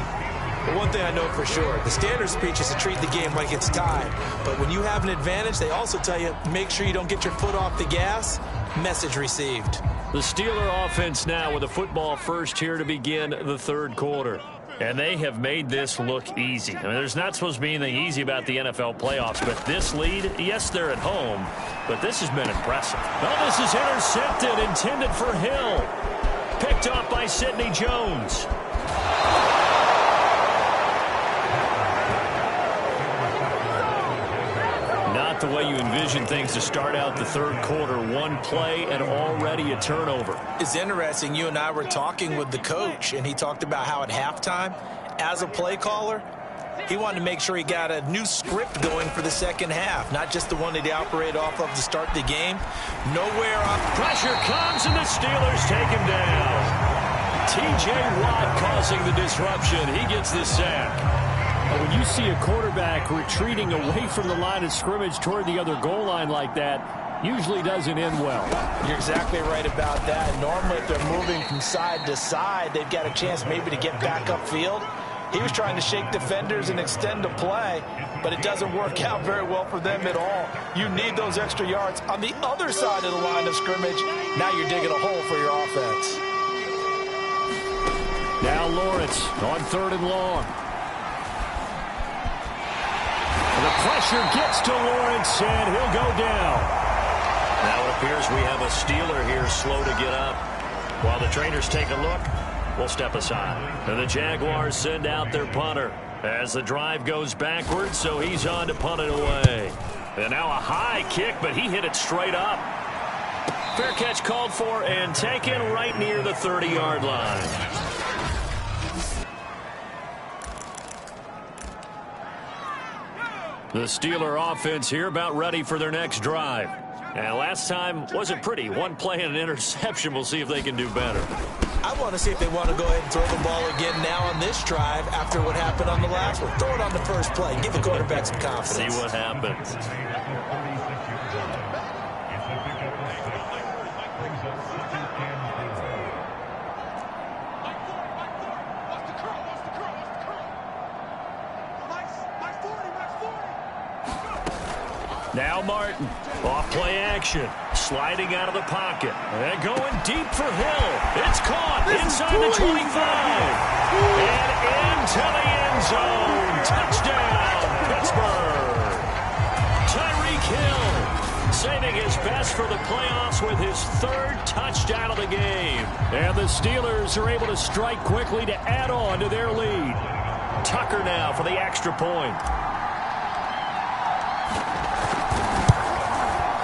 But one thing I know for sure, the standard speech is to treat the game like it's tied. But when you have an advantage, they also tell you, make sure you don't get your foot off the gas. Message received. The Steeler offense now with a football first here to begin the 3rd quarter. And they have made this look easy. I mean, there's not supposed to be anything easy about the NFL playoffs, but this lead, yes, they're at home, but this has been impressive. Well, this is intercepted, intended for Hill. Picked off by Sidney Jones. Not the way you envision things to start out the third quarter. One play and already a turnover. It's interesting. You and I were talking with the coach, and he talked about how at halftime, as a play caller, he wanted to make sure he got a new script going for the second half, not just the one that he operated off of to start the game. Nowhere off. Pressure comes, and the Steelers take him down. T.J. Watt causing the disruption. He gets the sack. When you see a quarterback retreating away from the line of scrimmage toward the other goal line like that, usually doesn't end well. You're exactly right about that. Normally, if they're moving from side to side, they've got a chance maybe to get back upfield. He was trying to shake defenders and extend the play, but it doesn't work out very well for them at all. You need those extra yards on the other side of the line of scrimmage. Now you're digging a hole for your offense. Now Lawrence on 3rd and long. The pressure gets to Lawrence, and he'll go down. Now it appears we have a Steeler here slow to get up. While the trainers take a look, we'll step aside. And the Jaguars send out their punter as the drive goes backwards, so he's on to punt it away. And now a high kick, but he hit it straight up. Fair catch called for and taken right near the 30-yard line. The Steeler offense here about ready for their next drive. And last time wasn't pretty. One play and an interception. We'll see if they can do better. I want to see if they want to go ahead and throw the ball again now on this drive after what happened on the last one. Throw it on the first play. Give the quarterback some confidence. See what happens. Now Martin, off play action, sliding out of the pocket, and going deep for Hill. It's caught inside the 25, and into the end zone. Touchdown, Pittsburgh. Tyreek Hill saving his best for the playoffs with his 3rd touchdown of the game. And the Steelers are able to strike quickly to add on to their lead. Tucker now for the extra point.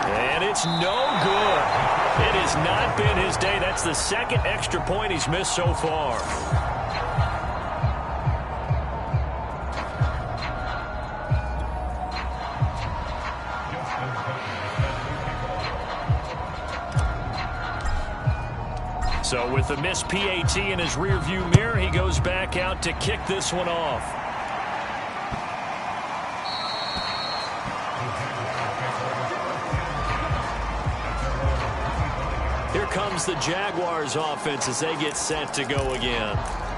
And it's no good. It has not been his day. That's the 2nd extra point he's missed so far. So with the missed PAT in his rearview mirror, he goes back out to kick this one off. Here comes the Jaguars offense as they get set to go again.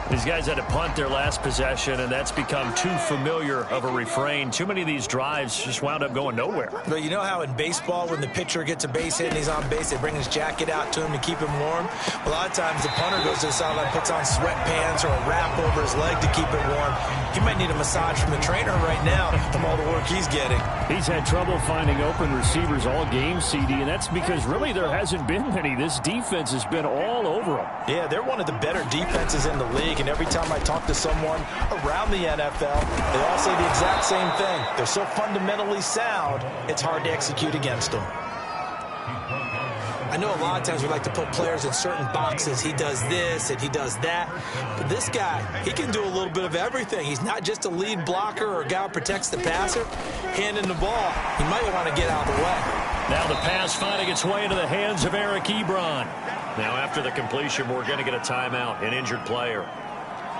These guys had to punt their last possession, and that's become too familiar of a refrain. Too many of these drives just wound up going nowhere. But you know how in baseball, when the pitcher gets a base hit and he's on base, they bring his jacket out to him to keep him warm? A lot of times the punter goes to the sideline, puts on sweatpants or a wrap over his leg to keep it warm. He might need a massage from the trainer right now from all the work he's getting. He's had trouble finding open receivers all game, CD, and that's because really there hasn't been many. This defense has been all over them. Yeah, they're one of the better defenses in the league, and every time I talk to someone around the NFL, they all say the exact same thing. They're so fundamentally sound, it's hard to execute against them. I know a lot of times we like to put players in certain boxes. He does this and he does that. But this guy, he can do a little bit of everything. He's not just a lead blocker or a guy who protects the passer. Handing the ball, he might want to get out of the way. Now the pass finding its way into the hands of Eric Ebron. Now after the completion, we're going to get a timeout, an injured player.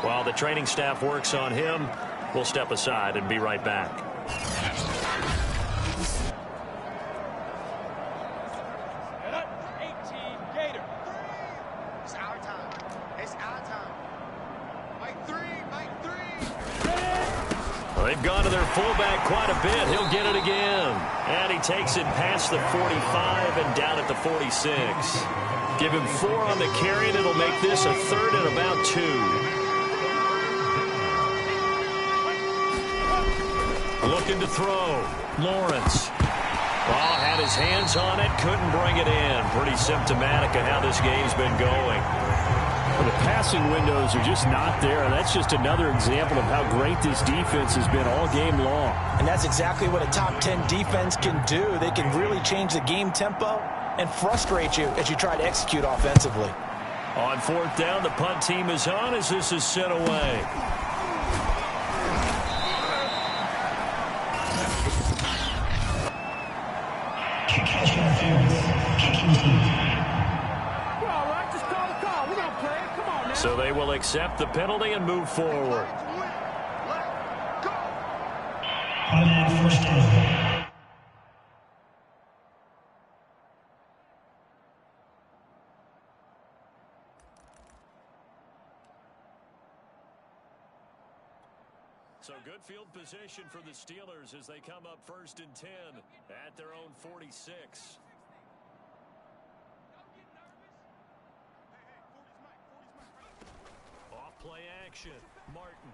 While the training staff works on him, we'll step aside and be right back. They've gone to their fullback quite a bit. He'll get it again. And he takes it past the 45 and down at the 46. Give him 4 on the carry, and it'll make this a 3rd and about 2. to throw. Lawrence. Oh, had his hands on it, couldn't bring it in. Pretty symptomatic of how this game's been going. Well, the passing windows are just not there. That's just another example of how great this defense has been all game long. And that's exactly what a top 10 defense can do. They can really change the game tempo and frustrate you as you try to execute offensively. On fourth down, the punt team is on as this is sent away. So they will accept the penalty and move forward. First down. So good field position for the Steelers as they come up 1st and 10 at their own 46. Off-play action. Martin.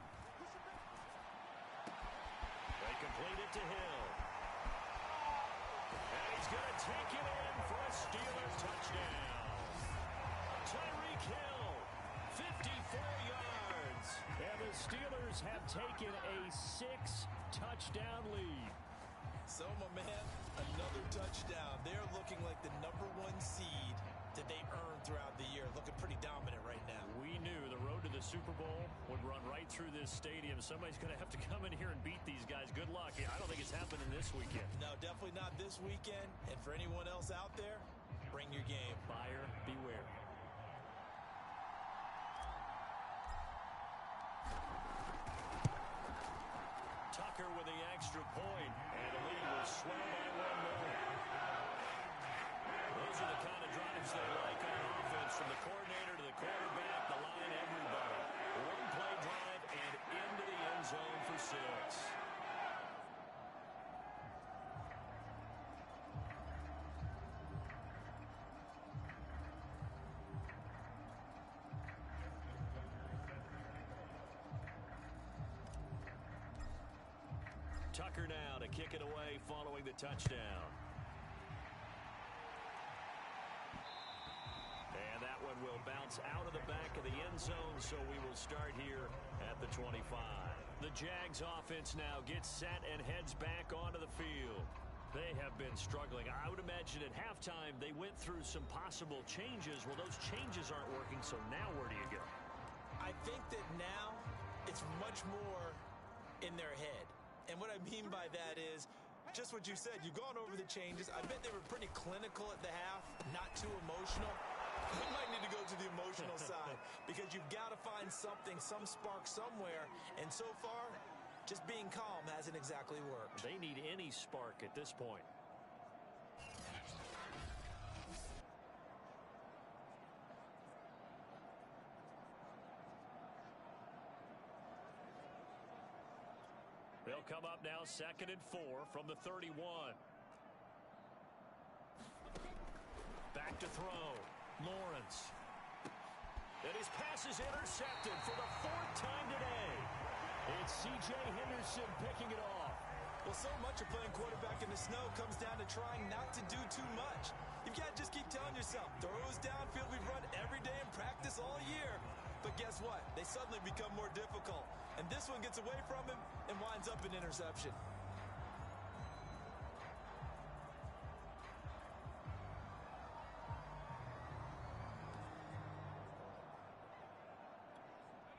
They complete it to Hill. And he's going to take it in for a Steeler touchdown. Tyreek Hill, 54 yards. And the Steelers have taken a 6-touchdown lead. So, my man, another touchdown. They're looking like the #1 seed that they earned throughout the year. Looking pretty dominant right now. We knew the road to the Super Bowl would run right through this stadium. Somebody's going to have to come in here and beat these guys. Good luck. I don't think it's happening this weekend. No, definitely not this weekend. And for anyone else out there, bring your game. Buyer beware. Tucker with the extra point, and the lead will swell by 1 more. Those are the kind of drives they like on offense, from the coordinator to the quarterback, the line, everybody. One-play drive and into the end zone for 6. Tucker now to kick it away following the touchdown. And that one will bounce out of the back of the end zone, so we will start here at the 25. The Jags offense now gets set and heads back onto the field. They have been struggling. I would imagine at halftime they went through some possible changes. Well, those changes aren't working, so now where do you go? I think that now it's much more in their head. And what I mean by that is just what you said. You've gone over the changes. I bet they were pretty clinical at the half, not too emotional. We might need to go to the emotional side because you've got to find something, some spark somewhere. And so far, just being calm hasn't exactly worked. They need any spark at this point. They'll come up now 2nd and 4 from the 31. Back to throw. Lawrence. And his pass is intercepted for the 4th time today. It's C.J. Henderson picking it off. Well, so much of playing quarterback in the snow comes down to trying not to do too much. You've got to just keep telling yourself, throws downfield we've run every day in practice all year. But guess what? They suddenly become more difficult. And this one gets away from him and winds up an interception.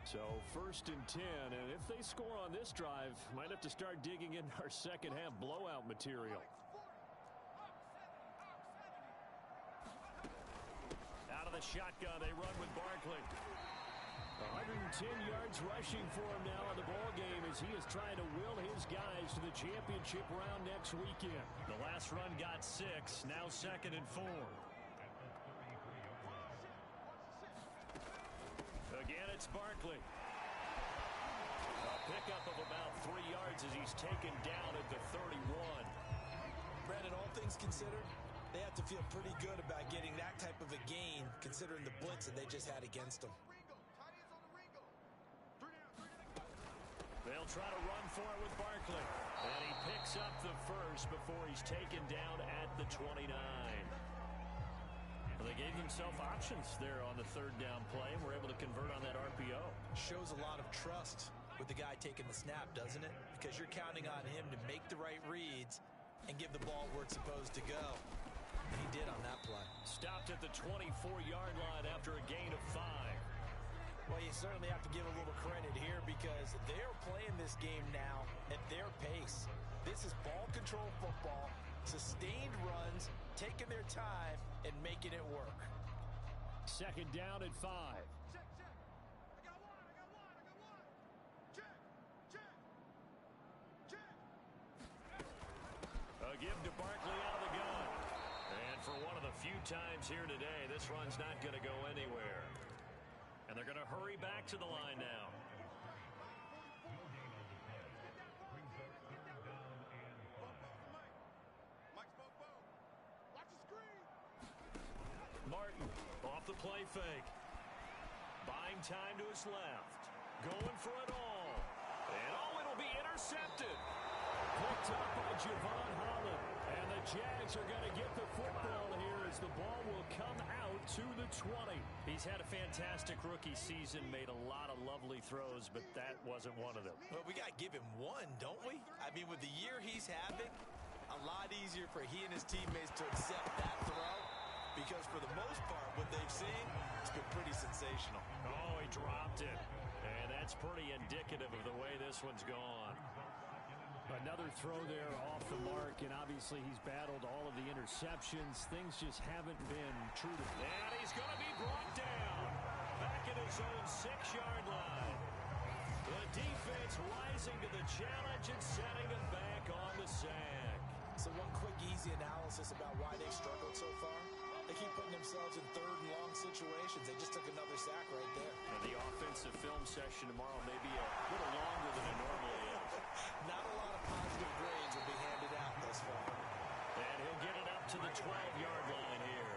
So 1st and 10, and if they score on this drive, might have to start digging into our second half blowout material. Out of the shotgun, they run with Barkley. 110 yards rushing for him now in the ball game as he is trying to will his guys to the championship round next weekend. The last run got 6, now 2nd and 4. Again, it's Barkley. A pickup of about 3 yards as he's taken down at the 31. Brandon, all things considered, they have to feel pretty good about getting that type of a gain considering the blitz that they just had against them. They'll try to run for it with Barkley. And he picks up the first before he's taken down at the 29. Well, they gave themselves options there on the third down play and were able to convert on that RPO. Shows a lot of trust with the guy taking the snap, doesn't it? Because you're counting on him to make the right reads and give the ball where it's supposed to go. And he did on that play. Stopped at the 24-yard line after a gain of 5. Well, you certainly have to give a little credit here because they're playing this game now at their pace. This is ball control football, sustained runs, taking their time and making it work. Second down at 5. Check. I got one. Check. A give to Barkley out of the gun. And for one of the few times here today, this run's not going to go anywhere. And they're going to hurry back to the line now. Watch the screen. Martin off the play fake. Buying time to his left. Going for it all. And it'll be intercepted. Picked up by Javon Holland. And the Jags are going to get the football here as the ball will come out to the 20. He's had a fantastic rookie season, made a lot of lovely throws, but that wasn't one of them. Well, we got to give him one, don't we? I mean, with the year he's having, a lot easier for he and his teammates to accept that throw because for the most part, what they've seen, it's been pretty sensational. Oh, he dropped it. And that's pretty indicative of the way this one's gone. Another throw there off the mark, and obviously he's battled all of the interceptions. Things just haven't been true to him. And he's going to be brought down back at his own 6-yard line. The defense rising to the challenge and setting him back on the sack. So one quick, easy analysis about why they've struggled so far. They keep putting themselves in third and long situations. They just took another sack right there. And the offensive film session tomorrow may be a little longer than it normally is. Not a lot of positive grades will be handed out thus far. And he'll get it up to the 12-yard line here.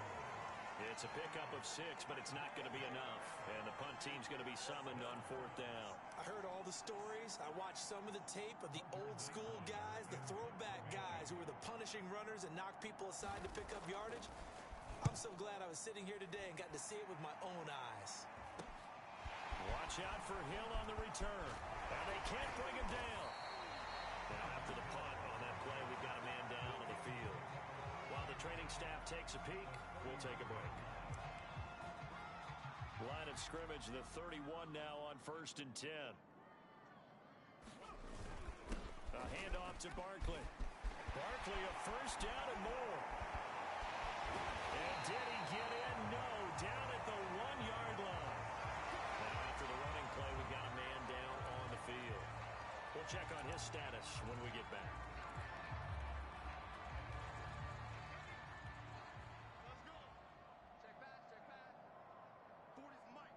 It's a pickup of 6, but it's not going to be enough. And the punt team's going to be summoned on 4th down. I heard all the stories. I watched some of the tape of the old school guys, the throwback guys who were the punishing runners and knocked people aside to pick up yardage. I'm so glad I was sitting here today and got to see it with my own eyes. Watch out for Hill on the return. And they can't bring him down. Now after the punt on that play, we've got a man down on the field. While the training staff takes a peek, we'll take a break. Line of scrimmage, the 31 now on 1st and 10. A handoff to Barkley. Barkley a first down and more. And did he get in? No, down at the 1-yard line. Now after the running play, we've got a man down on the field. We'll check on his status when we get back. Let's go. Check back. 40's Mike.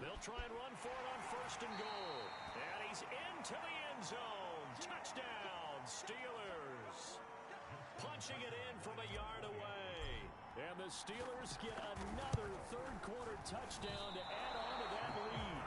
They'll try and run for it on 1st and goal. And he's into the end zone. Touchdown, Steelers. Punching it in from a yard away. And the Steelers get another third-quarter touchdown to add on to that lead.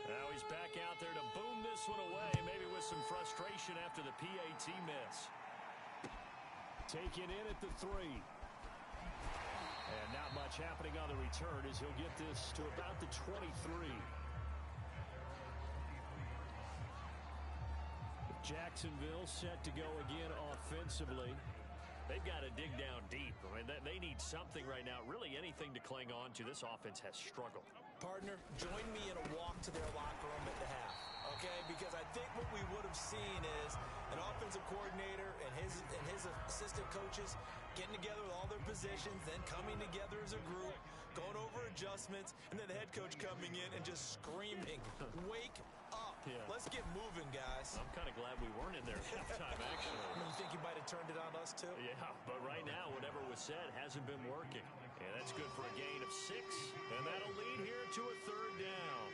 Now he's back out there to boom this one away, maybe with some frustration after the PAT miss. Taken in at the 3. And not much happening on the return as he'll get this to about the 23. Jacksonville set to go again offensively. They've got to dig down deep. I mean, they need something right now, really anything to cling on to. This offense has struggled. Partner, join me in a walk to their locker room at the half, okay? Because I think what we would have seen is an offensive coordinator and his assistant coaches getting together with all their positions, then coming together as a group, going over adjustments, and then the head coach coming in and just screaming, wake up. Yeah. Let's get moving, guys. I'm kind of glad we weren't in there at halftime, actually. You think he might have turned it on us, too? Yeah, but right now, whatever was said hasn't been working. And that's good for a gain of 6. And that'll lead here to a 3rd down.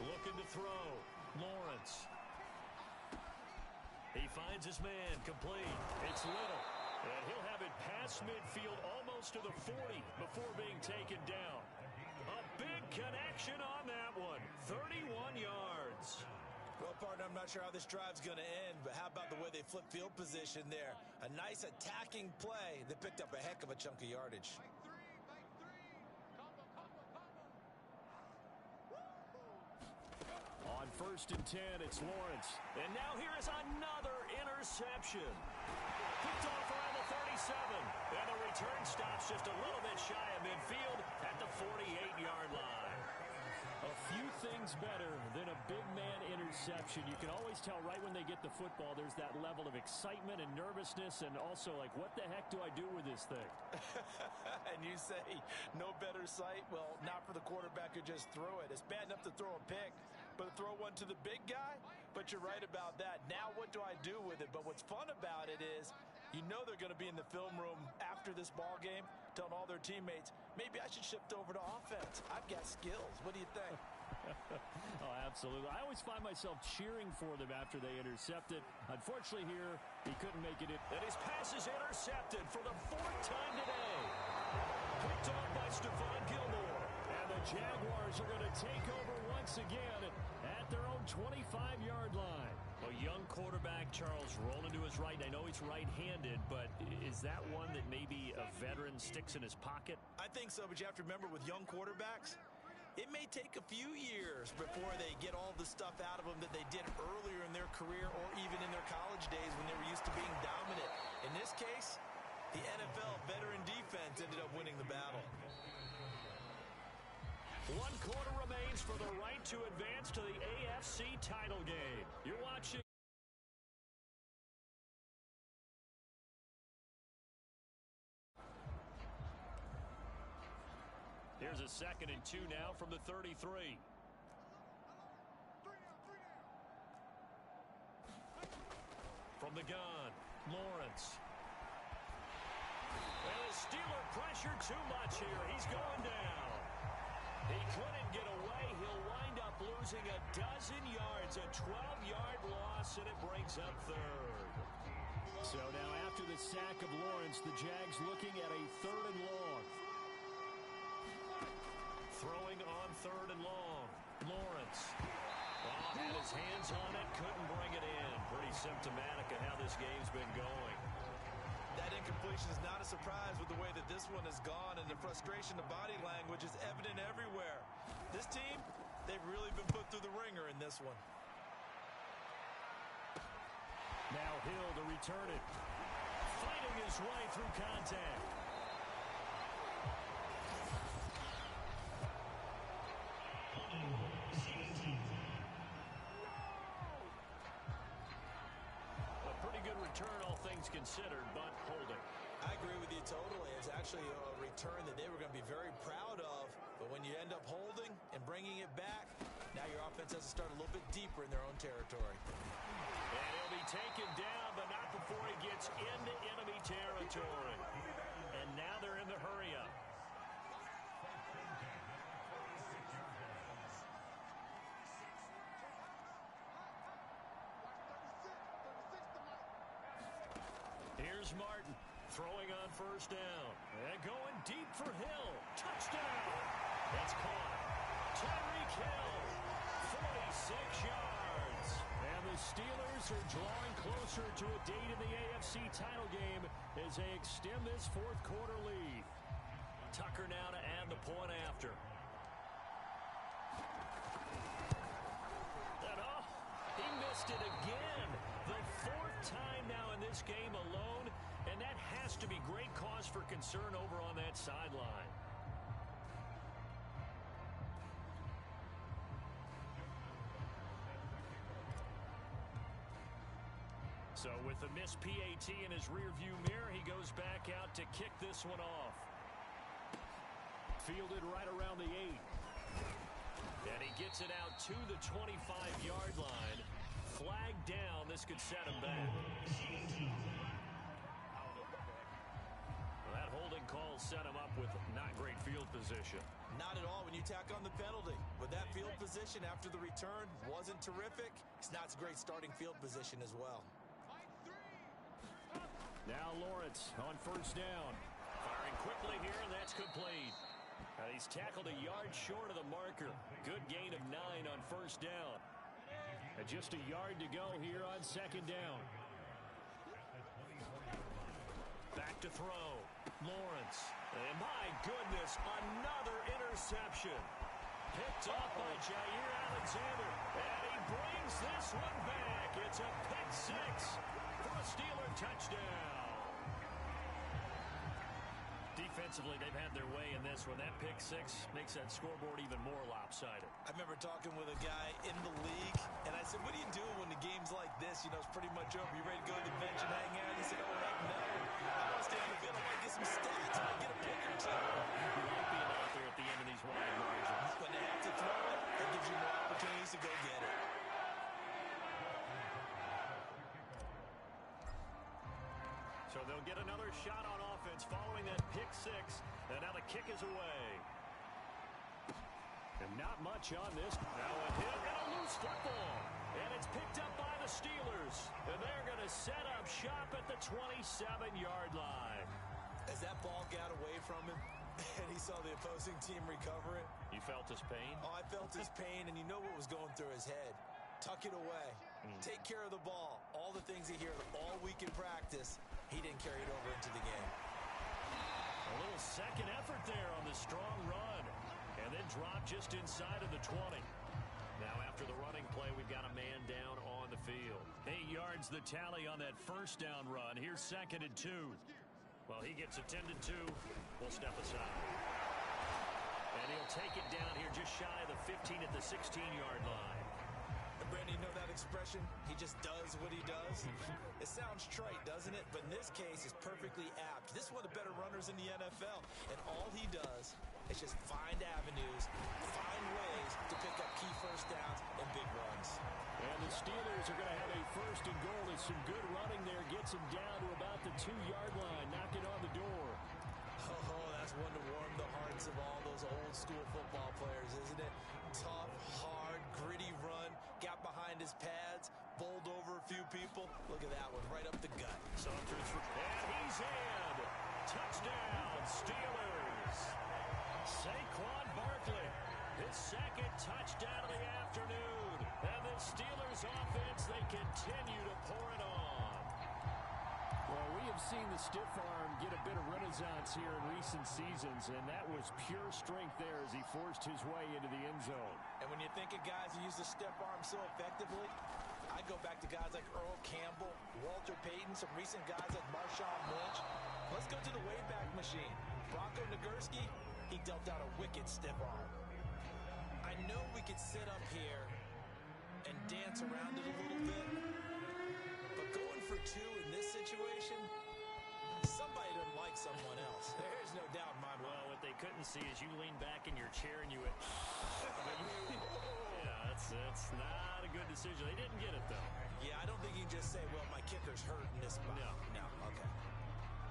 Looking to throw. Lawrence. He finds his man complete. It's Little. And he'll have it past midfield almost to the 40 before being taken down. A big connection on that one. 31 yards. Well, partner, I'm not sure how this drive's going to end, but how about the way they flip field position there? A nice attacking play. They picked up a heck of a chunk of yardage. Make three. Combo. On 1st and 10, it's Lawrence. And now here is another interception. Picked off around the 37. And the return stops just a little bit shy of midfield at the 48-yard line. A few things better than a big man interception. You can always tell right when they get the football, there's that level of excitement and nervousness, and also like, what the heck do I do with this thing? And you say no better sight? Well, not for the quarterback who just threw it. It's bad enough to throw a pick, but to throw one to the big guy? But you're right about that. Now what do I do with it? But what's fun about it is you know they're going to be in the film room after this ball game telling all their teammates, maybe I should shift over to offense. I've got skills. What do you think? Oh, absolutely. I always find myself cheering for them after they intercept it. Unfortunately here, he couldn't make it in. And his pass is intercepted for the 4th time today. Picked off by Stephon Gilmore. And the Jaguars are going to take over once again at their own 25-yard line. A young quarterback, Charles, rolling to his right. And I know he's right-handed, but is that one that maybe a veteran sticks in his pocket? I think so, but you have to remember with young quarterbacks, it may take a few years before they get all the stuff out of them that they did earlier in their career or even in their college days when they were used to being dominant. In this case, the NFL veteran defense ended up winning the battle. 1 quarter remains for the right to advance to the AFC title game. You're watching. Here's a 2nd and 2 now from the 33. From the gun, Lawrence. And the Steeler pressure too much here. He's going down. He couldn't get away. He'll wind up losing a dozen yards, a 12-yard loss, and it brings up 3rd. So now after the sack of Lawrence, the Jags looking at a 3rd and long. Throwing on 3rd and long. Lawrence. Oh, had his hands on it, couldn't bring it in. Pretty symptomatic of how this game's been going. That incompletion is not a surprise with the way that this one has gone, and the frustration of body language is evident everywhere. This team, they've really been put through the ringer in this one. Now Hill to return it. Fighting his way through contact. Good return, all things considered, but holding. I agree with you totally. It's actually a return that they were going to be very proud of, but when you end up holding and bringing it back, now your offense has to start a little bit deeper in their own territory. And he'll be taken down, but not before he gets into enemy territory. And now they're in the hurry-up. Here's Martin throwing on 1st down. And going deep for Hill. Touchdown. It's caught. Tyreek Hill. 46 yards. And the Steelers are drawing closer to a date in the AFC title game as they extend this 4th quarter lead. Tucker now to add the point after. And he missed it again. The 4th time now in this game alone, and that has to be great cause for concern over on that sideline. So with the missed PAT in his rearview mirror, he goes back out to kick this one off. Fielded right around the 8. And he gets it out to the 25-yard line. Flag down. This could set him back. Well, that holding call set him up with not great field position. Not at all when you tack on the penalty. But that field position after the return wasn't terrific. It's not a great starting field position as well. Now Lawrence on first down. Firing quickly here, and that's complete. He's tackled a yard short of the marker. Good gain of 9 on first down. And just a yard to go here on second down. Back to throw. Lawrence. And my goodness, another interception. Picked off by Jair Alexander. And he brings this one back. It's a pick 6 for a Steeler touchdown. Defensively, they've had their way in this one. That pick 6 makes that scoreboard even more lopsided. I remember talking with a guy in the league, and I said, what do you do when the game's like this? You know, it's pretty much over. You ready to go to the bench and hang out? He said, oh, heck no. I want to stay on the field. I want to get some stats. I want to get a pick or two. You like being out there at the end of these wide margins. When they have to throw it, that gives you more opportunities to go get it. So they'll get another shot on offense following that pick 6. And now the kick is away. And not much on this. Now a hit and a loose football. And it's picked up by the Steelers. And they're going to set up shop at the 27-yard line. As that ball got away from him, and he saw the opposing team recover it. You felt his pain? Oh, I felt his pain, and you know what was going through his head. Tuck it away. Take care of the ball. All the things he heard all week in practice, he didn't carry it over into the game. A little second effort there on the strong run. And then drop just inside of the 20. Now after the running play, we've got a man down on the field. 8 yards the tally on that first down run. Here's 2nd and 2. Well, he gets attended to. We'll step aside. And he'll take it down here just shy of the 15 at the 16-yard line. And Brandon, you know that expression? He just does what he does. It sounds trite, doesn't it? But in this case, it's perfectly apt. This is one of the better runners in the NFL. And all he does is just find avenues, find ways to pick up key first downs and big runs. And the Steelers are going to have a first and goal. There's some good running there. Gets him down to about the 2-yard line. Knocking on the door. Oh, that's one to warm the hearts of all those old school football players, isn't it? Tough, hard, gritty run. Got behind his pads, bowled over a few people. Look at that one, right up the gut. Saunders, and he's in. Touchdown, Steelers. Saquon Barkley, his 2nd touchdown of the afternoon. And the Steelers offense, they continue to pour it on. Well, we have seen the stiff arm get a bit of renaissance here in recent seasons, and that was pure strength there as he forced his way into the end zone. And when you think of guys who use the stiff arm so effectively, I go back to guys like Earl Campbell, Walter Payton, some recent guys like Marshawn Lynch. Let's go to the Wayback Machine. Bronco Nagurski, he dealt out a wicked stiff arm. I know we could sit up here and dance around it a little bit, but going for 2 in this situation, somebody doesn't like someone else. There's no doubt in my mind. Well, what they couldn't see is you lean back in your chair and you went, yeah, that's not a good decision. They didn't get it, though. Yeah, I don't think you can just say, well, my kicker's hurt in this spot. No, okay.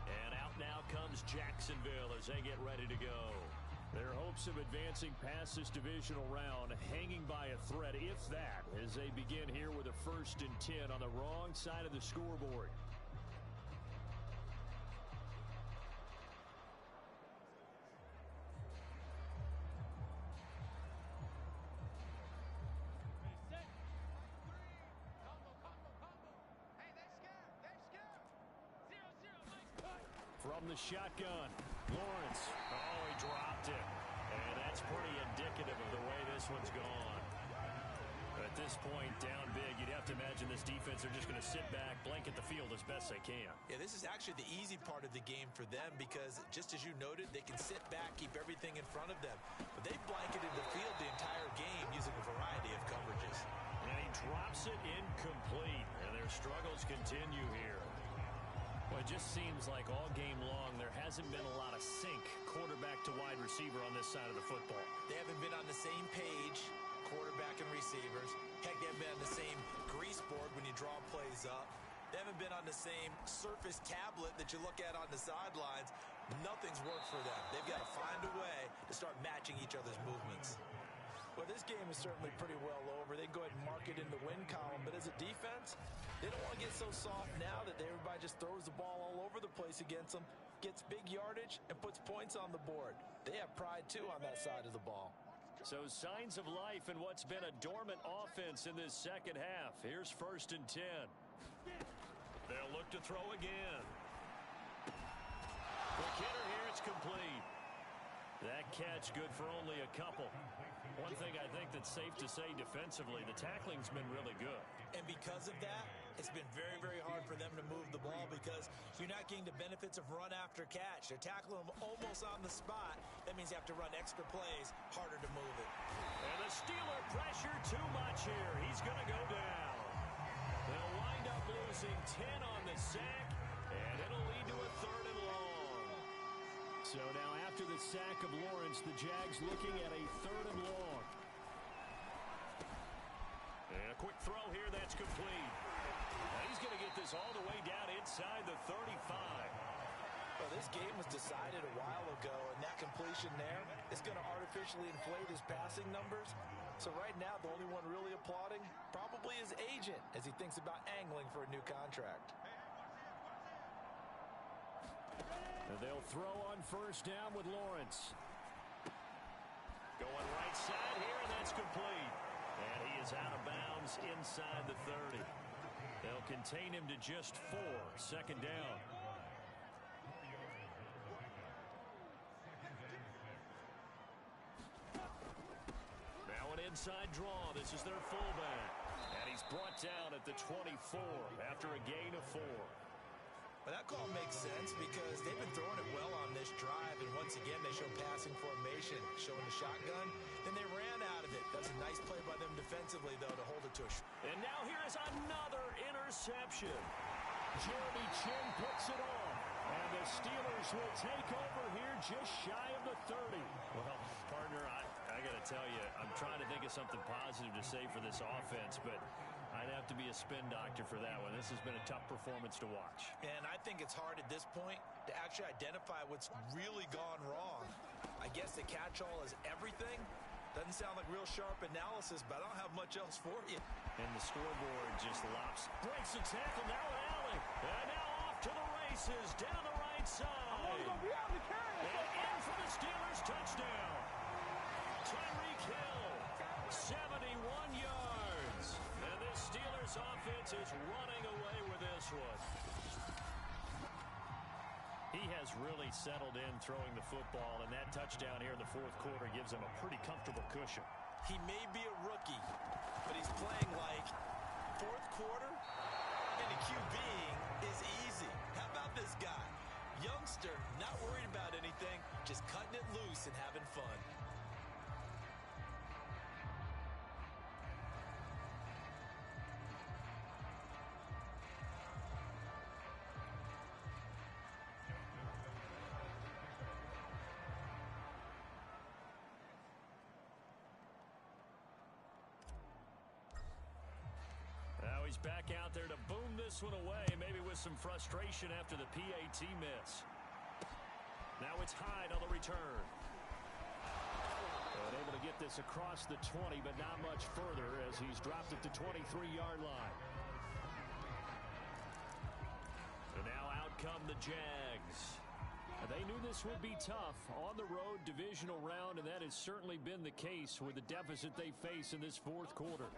And out now comes Jacksonville as they get ready to go. Their hopes of advancing past this divisional round hanging by a thread, if that, as they begin here with a 1st and 10 on the wrong side of the scoreboard. From the shotgun, Lawrence. Oh, he dropped it. And that's pretty indicative of the way this one's gone. At this point, down big, you'd have to imagine this defense are just going to sit back, blanket the field as best they can. Yeah, this is actually the easy part of the game for them because, just as you noted, they can sit back, keep everything in front of them. But they blanketed the field the entire game using a variety of coverages. And he drops it incomplete, and their struggles continue here. Well, it just seems like all game long there hasn't been a lot of sync quarterback to wide receiver on this side of the football. They haven't been on the same page, quarterback and receivers. Heck, they haven't been on the same grease board when you draw plays up. They haven't been on the same surface tablet that you look at on the sidelines Nothing's worked for them. They've got to find a way to start matching each other's movements. Well, this game is certainly pretty well over. They can go ahead and mark it in the win column. But as a defense, they don't want to get so soft now that everybody just throws the ball all over the place against them, gets big yardage, and puts points on the board. They have pride, too, on that side of the ball. So signs of life in what's been a dormant offense in this second half. Here's 1st and 10. They'll look to throw again. McKinnon here, it's complete. That catch good for only a couple. One thing I think that's safe to say defensively, the tackling's been really good. And because of that, it's been very, very hard for them to move the ball because you're not getting the benefits of run after catch. They're tackling them almost on the spot. That means you have to run extra plays, harder to move it. And the Steeler pressure too much here. He's going to go down. They'll wind up losing 10 on the sack, and it'll lead to a 3rd and long. So now after the sack of Lawrence, the Jags looking at a 3rd and long. And a quick throw here, that's complete. Now he's going to get this all the way down inside the 35. Well, this game was decided a while ago, and that completion there is going to artificially inflate his passing numbers. So right now, the only one really applauding probably his agent as he thinks about angling for a new contract. And they'll throw on 1st down with Lawrence. Going right side here, and that's complete. And he is out of bounds inside the 30. They'll contain him to just 4. 2nd down. Now an inside draw. This is their fullback. And he's brought down at the 24 after a gain of 4. But that call makes sense because they've been throwing it well on this drive, and once again they show passing formation, showing the shotgun. Then they ran out of it. That's a nice play by them defensively, though, to hold it to a... And now here is another interception. Jeremy Chin picks it off. And the Steelers will take over here just shy of the 30. Well, partner, I got to tell you, I'm trying to think of something positive to say for this offense, but I'd have to be a spin doctor for that one. This has been a tough performance to watch. And I think it's hard at this point to actually identify what's really gone wrong. I guess the catch-all is everything. Doesn't sound like real sharp analysis, but I don't have much else for you. And the scoreboard just breaks the tackle, now an alley. And now off to the races, down the right side. And in for the Steelers, touchdown. Tyreek Hill, 71 yards. And this Steelers offense is running away with this one. He has really settled in throwing the football, and that touchdown here in the 4th quarter gives him a pretty comfortable cushion. He may be a rookie, but he's playing like 4th quarter, and the QBing is easy. How about this guy? Youngster, not worried about anything, just cutting it loose and having fun. Now he's back out there to boom this one away, maybe with some frustration after the PAT miss. Now it's Hyde on the return. And able to get this across the 20, but not much further as he's dropped it to 23-yard line. And now out come the Jags. They knew this would be tough on the road divisional round, and that has certainly been the case with the deficit they face in this 4th quarter.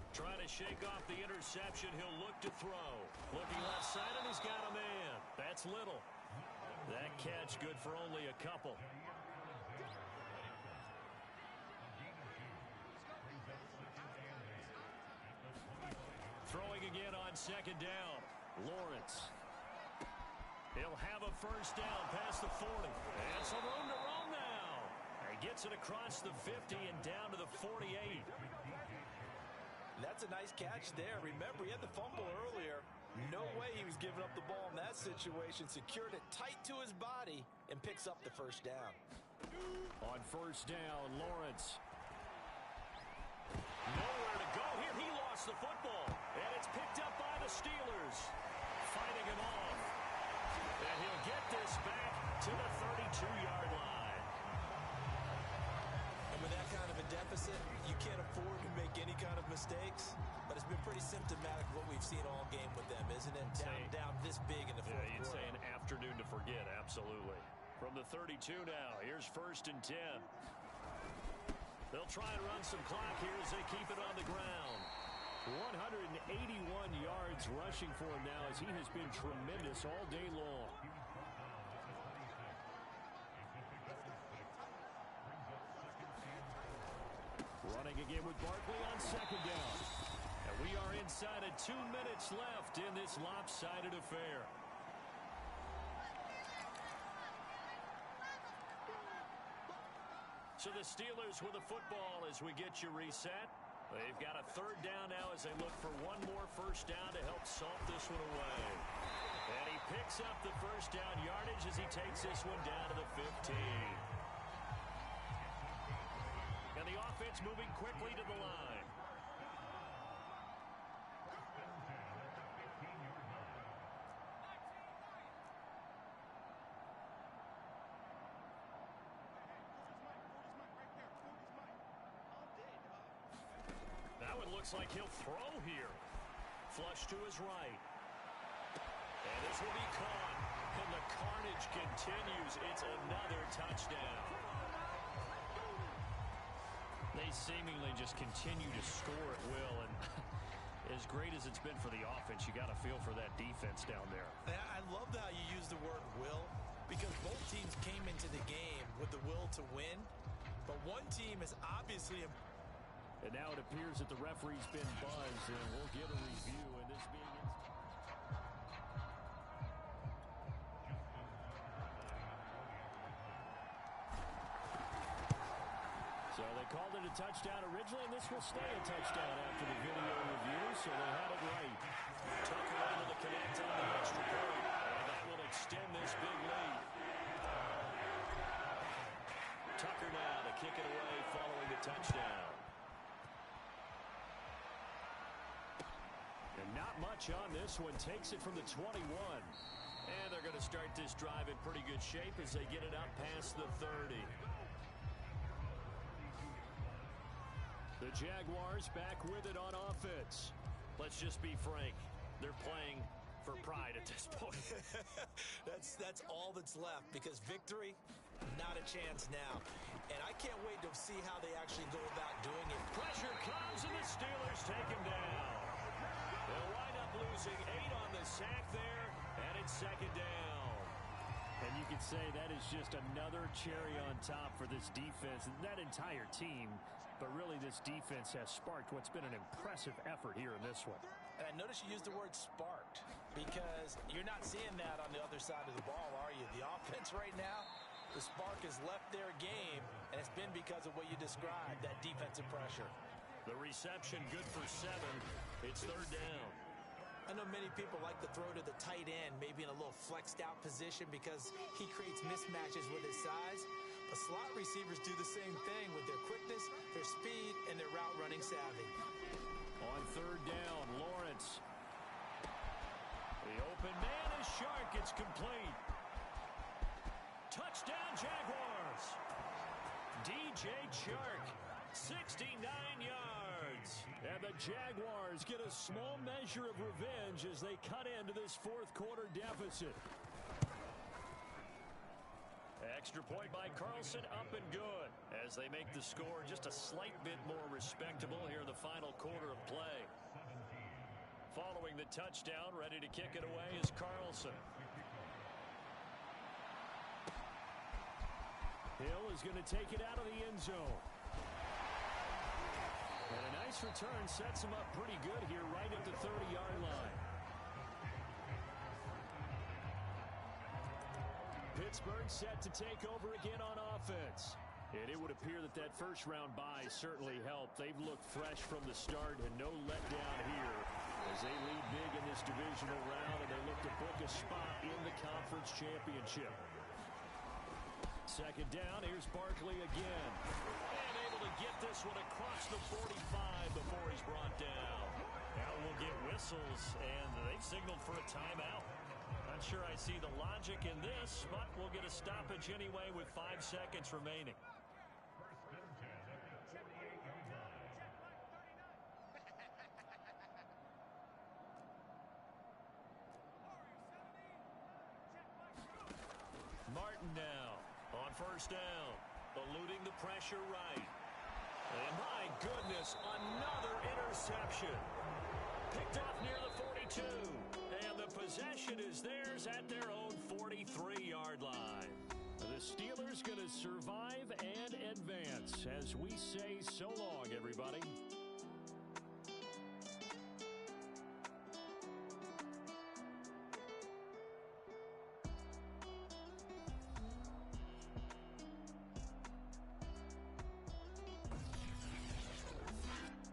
Trying to shake off the interception. He'll look to throw. Looking left side, and he's got a man. That's Little. That catch good for only a couple. Throwing again on 2nd down. Lawrence. He'll have a 1st down past the 40. And some room to roam now. He gets it across the 50 and down to the 48. That's a nice catch there. Remember, he had the fumble earlier. No way he was giving up the ball in that situation. Secured it tight to his body and picks up the 1st down. On 1st down, Lawrence. Nowhere to go here. He lost the football. And it's picked up by the Steelers. Fighting him off. And he'll get this back to the 32-yard line. And with that kind of a deficit, you can't afford to make any kind of mistakes. But it's been pretty symptomatic of what we've seen all game with them, isn't it? Down this big in the fourth quarter. You'd say an afternoon to forget, absolutely. From the 32 now, here's 1st and 10. They'll try and run some clock here as they keep it on the ground. 181 yards rushing for him now as he has been tremendous all day long. Running again with Barkley on 2nd down. And we are inside of 2 minutes left in this lopsided affair. So the Steelers with the football as we get you reset. They've got a 3rd down now as they look for one more 1st down to help salt this one away. And he picks up the 1st down yardage as he takes this one down to the 15. And the offense moving quickly to the line. That one looks like he'll throw here. Flush to his right. And this will be caught. And the carnage continues. It's another touchdown. They seemingly just continue to score at will. And as great as it's been for the offense, you got to feel for that defense down there. I love how you use the word will, because both teams came into the game with the will to win. But one team is obviously... And now it appears that the referee's been buzzed, and we'll get a review. And this being so they called it a touchdown originally, and this will stay a touchdown after the video review, so they had it right. Tucker able to connect on the extra point, and that will extend this big lead. Tucker now to kick it away following the touchdown. And not much on this one. Takes it from the 21. And they're going to start this drive in pretty good shape as they get it up past the 30. The Jaguars back with it on offense. Let's just be frank. They're playing for pride at this point. That's all that's left, because victory, not a chance now. And I can't wait to see how they actually go about doing it. Pressure comes, and the Steelers take him down. They'll wind up losing 8 on the sack there, and it's 2nd down. And you could say that is just another cherry on top for this defense, and that entire team. But really, this defense has sparked what's been an impressive effort here in this one. And I noticed you used the word sparked, because you're not seeing that on the other side of the ball, are you? The offense right now, the spark has left their game, and it's been because of what you described, that defensive pressure. The reception good for 7. It's 3rd down. I know many people like to throw to the tight end, maybe in a little flexed out position because he creates mismatches with his size. But slot receivers do the same thing with their quickness, their speed, and their route running savvy. On 3rd down, Lawrence. The open man is Shark. It's complete. Touchdown, Jaguars. DJ Chark. 69 yards. And the Jaguars get a small measure of revenge as they cut into this 4th quarter deficit. Extra point by Carlson, up and good, as they make the score just a slight bit more respectable here in the final quarter of play. Following the touchdown, ready to kick it away is Carlson. Hill is going to take it out of the end zone. And a nice return sets him up pretty good here right at the 30-yard line. Pittsburgh set to take over again on offense. And it would appear that that first-round bye certainly helped. They've looked fresh from the start and no letdown here as they lead big in this divisional round, and they look to book a spot in the conference championship. 2nd down, here's Barkley again. And able to get this one across the 45 before he's brought down. Now we'll get whistles, and they've signaled for a timeout. I Not sure I see the logic in this, but we'll get a stoppage anyway with 5 seconds remaining. Martin now on first down, eluding the pressure right. And my goodness, another interception. Picked off near the 42. And the possession is theirs at their own 43-yard line. The Steelers going to survive and advance as we say so long, everybody.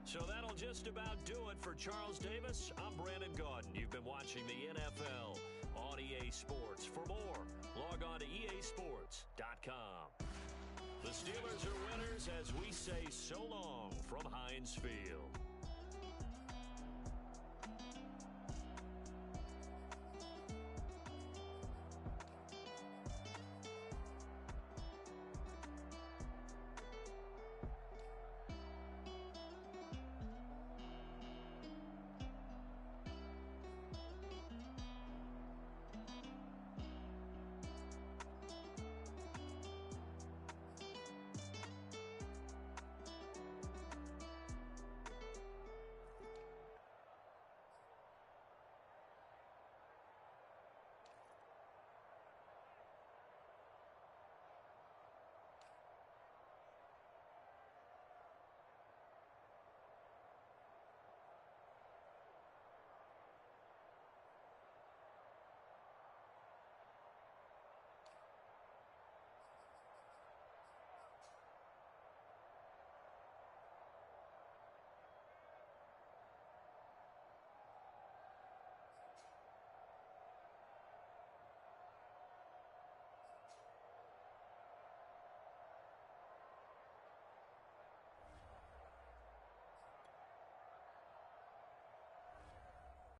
So that'll just about do it for Charles Davis. I'm Brandon Gaudin. You've been watching the NFL on EA Sports. For more, log on to easports.com. The Steelers are winners as we say so long from Heinz Field.